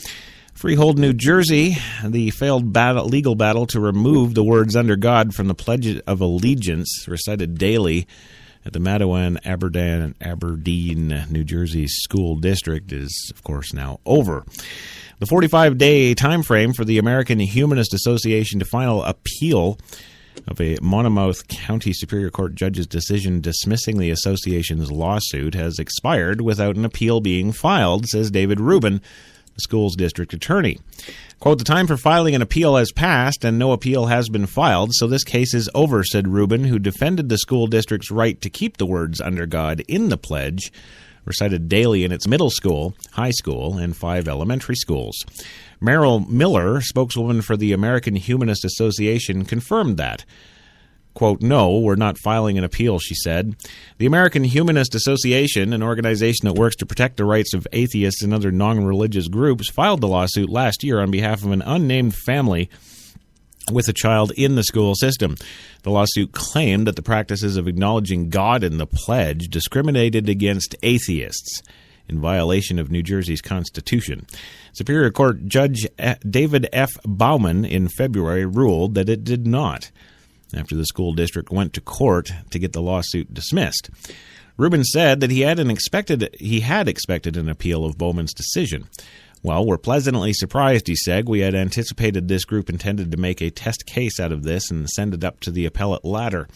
Freehold, New Jersey, the failed legal battle to remove the words under God from the Pledge of Allegiance recited daily at the Madawan Aberdeen, New Jersey school district is, of course, now over. The 45-day time frame for the American Humanist Association to final appeal of a Monmouth County Superior Court judge's decision dismissing the association's lawsuit has expired without an appeal being filed, says David Rubin, the school's district attorney. Quote, the time for filing an appeal has passed and no appeal has been filed, so this case is over, said Rubin, who defended the school district's right to keep the words under God in the pledge, recited daily in its middle school, high school, and 5 elementary schools. Meryl Miller, spokeswoman for the American Humanist Association, confirmed that. Quote, no, we're not filing an appeal, she said. The American Humanist Association, an organization that works to protect the rights of atheists and other non-religious groups, filed the lawsuit last year on behalf of an unnamed family with a child in the school system. The lawsuit claimed that the practices of acknowledging God in the pledge discriminated against atheists in violation of New Jersey's Constitution. Superior Court Judge David F. Bauman in February ruled that it did not, after the school district went to court to get the lawsuit dismissed. Rubin said that he had expected an appeal of Bowman's decision. Well, we're pleasantly surprised, he said. We had anticipated this group intended to make a test case out of this and send it up to the appellate ladder.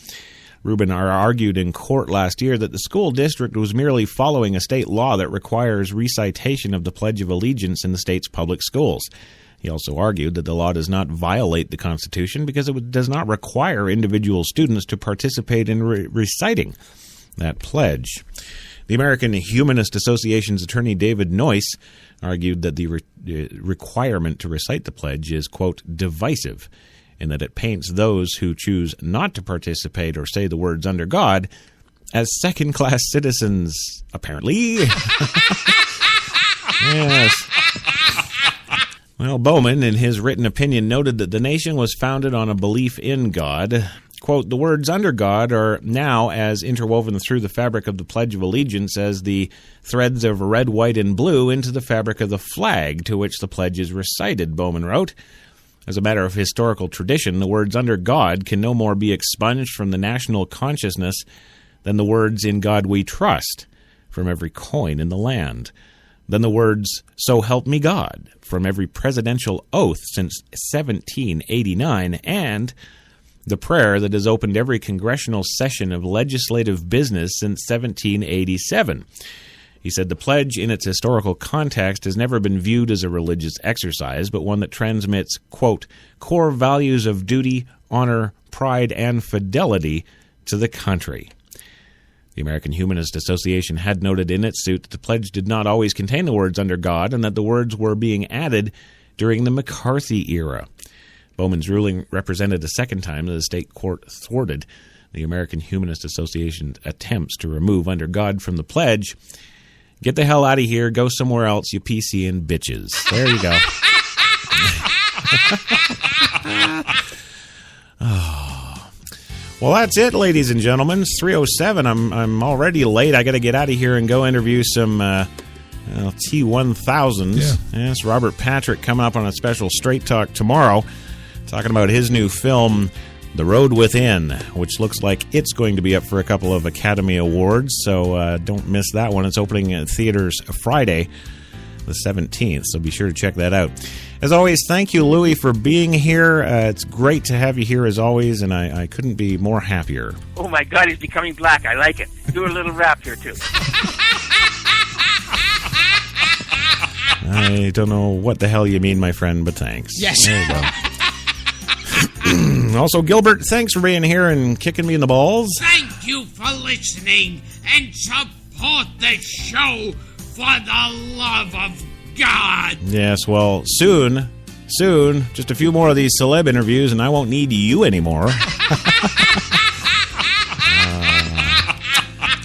Rubin argued in court last year that the school district was merely following a state law that requires recitation of the Pledge of Allegiance in the state's public schools. He also argued that the law does not violate the Constitution because it does not require individual students to participate in reciting that pledge. The American Humanist Association's attorney David Noyce argued that the requirement to recite the pledge is, quote, divisive, in that it paints those who choose not to participate or say the words under God as second-class citizens, apparently. Yes. Well, Bowman, in his written opinion, noted that the nation was founded on a belief in God. Quote, the words under God are now as interwoven through the fabric of the Pledge of Allegiance as the threads of red, white, and blue into the fabric of the flag to which the pledge is recited, Bowman wrote. As a matter of historical tradition, the words under God can no more be expunged from the national consciousness than the words in God we trust from every coin in the land, than the words so help me God from every presidential oath since 1789, and the prayer that has opened every congressional session of legislative business since 1787. He said the pledge in its historical context has never been viewed as a religious exercise, but one that transmits, quote, core values of duty, honor, pride, and fidelity to the country. The American Humanist Association had noted in its suit that the pledge did not always contain the words under God and that the words were being added during the McCarthy era. Bowman's ruling represented the second time that the state court thwarted the American Humanist Association's attempts to remove under God from the pledge. Get the hell out of here. Go somewhere else, you PC and bitches. There you go. Oh. Well, that's it, ladies and gentlemen. It's 3:07. I'm already late. I got to get out of here and go interview some T-1000s. Yeah. Yes, Robert Patrick coming up on a special Straight Talk tomorrow, talking about his new film, The Road Within, which looks like it's going to be up for a couple of Academy Awards, so don't miss that one. It's opening at theaters Friday, the 17th, so be sure to check that out. As always, thank you, Louie, for being here. It's great to have you here, as always, and I couldn't be more happier. Oh, my God, he's becoming black. I like it. Do a little rap here, too. I don't know what the hell you mean, my friend, but thanks. Yes. There you go. Also, Gilbert, thanks for being here and kicking me in the balls. Thank you for listening and support the show for the love of God. Yes, well, soon, just a few more of these celeb interviews and I won't need you anymore.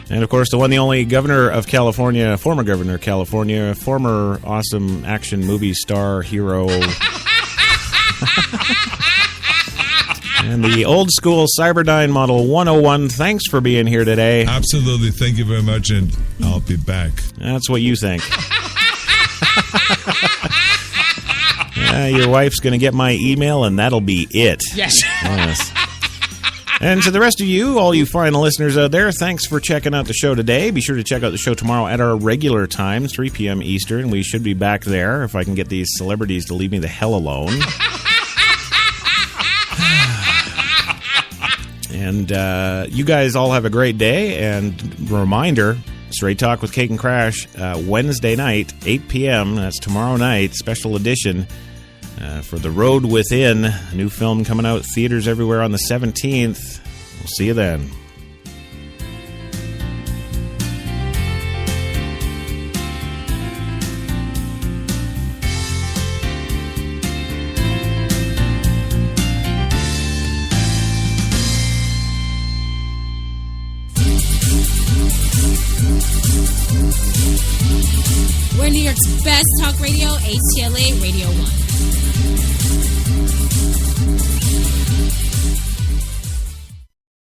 And, of course, the one, the only governor of California, former governor of California, former awesome action movie star, hero... And the old school Cyberdyne Model 101, thanks for being here today. Absolutely. Thank you very much, and I'll be back. That's what you think. Your wife's going to get my email, and that'll be it. Yes. And to the rest of you, all you fine listeners out there, thanks for checking out the show today. Be sure to check out the show tomorrow at our regular time, 3 p.m. Eastern. We should be back there if I can get these celebrities to leave me the hell alone. And you guys all have a great day. And reminder, Straight Talk with Cake and Crash, Wednesday night, 8 p.m. That's tomorrow night, special edition for The Road Within. A new film coming out, theaters everywhere on the 17th. We'll see you then. We're New York's best talk radio, HTLA Radio 1.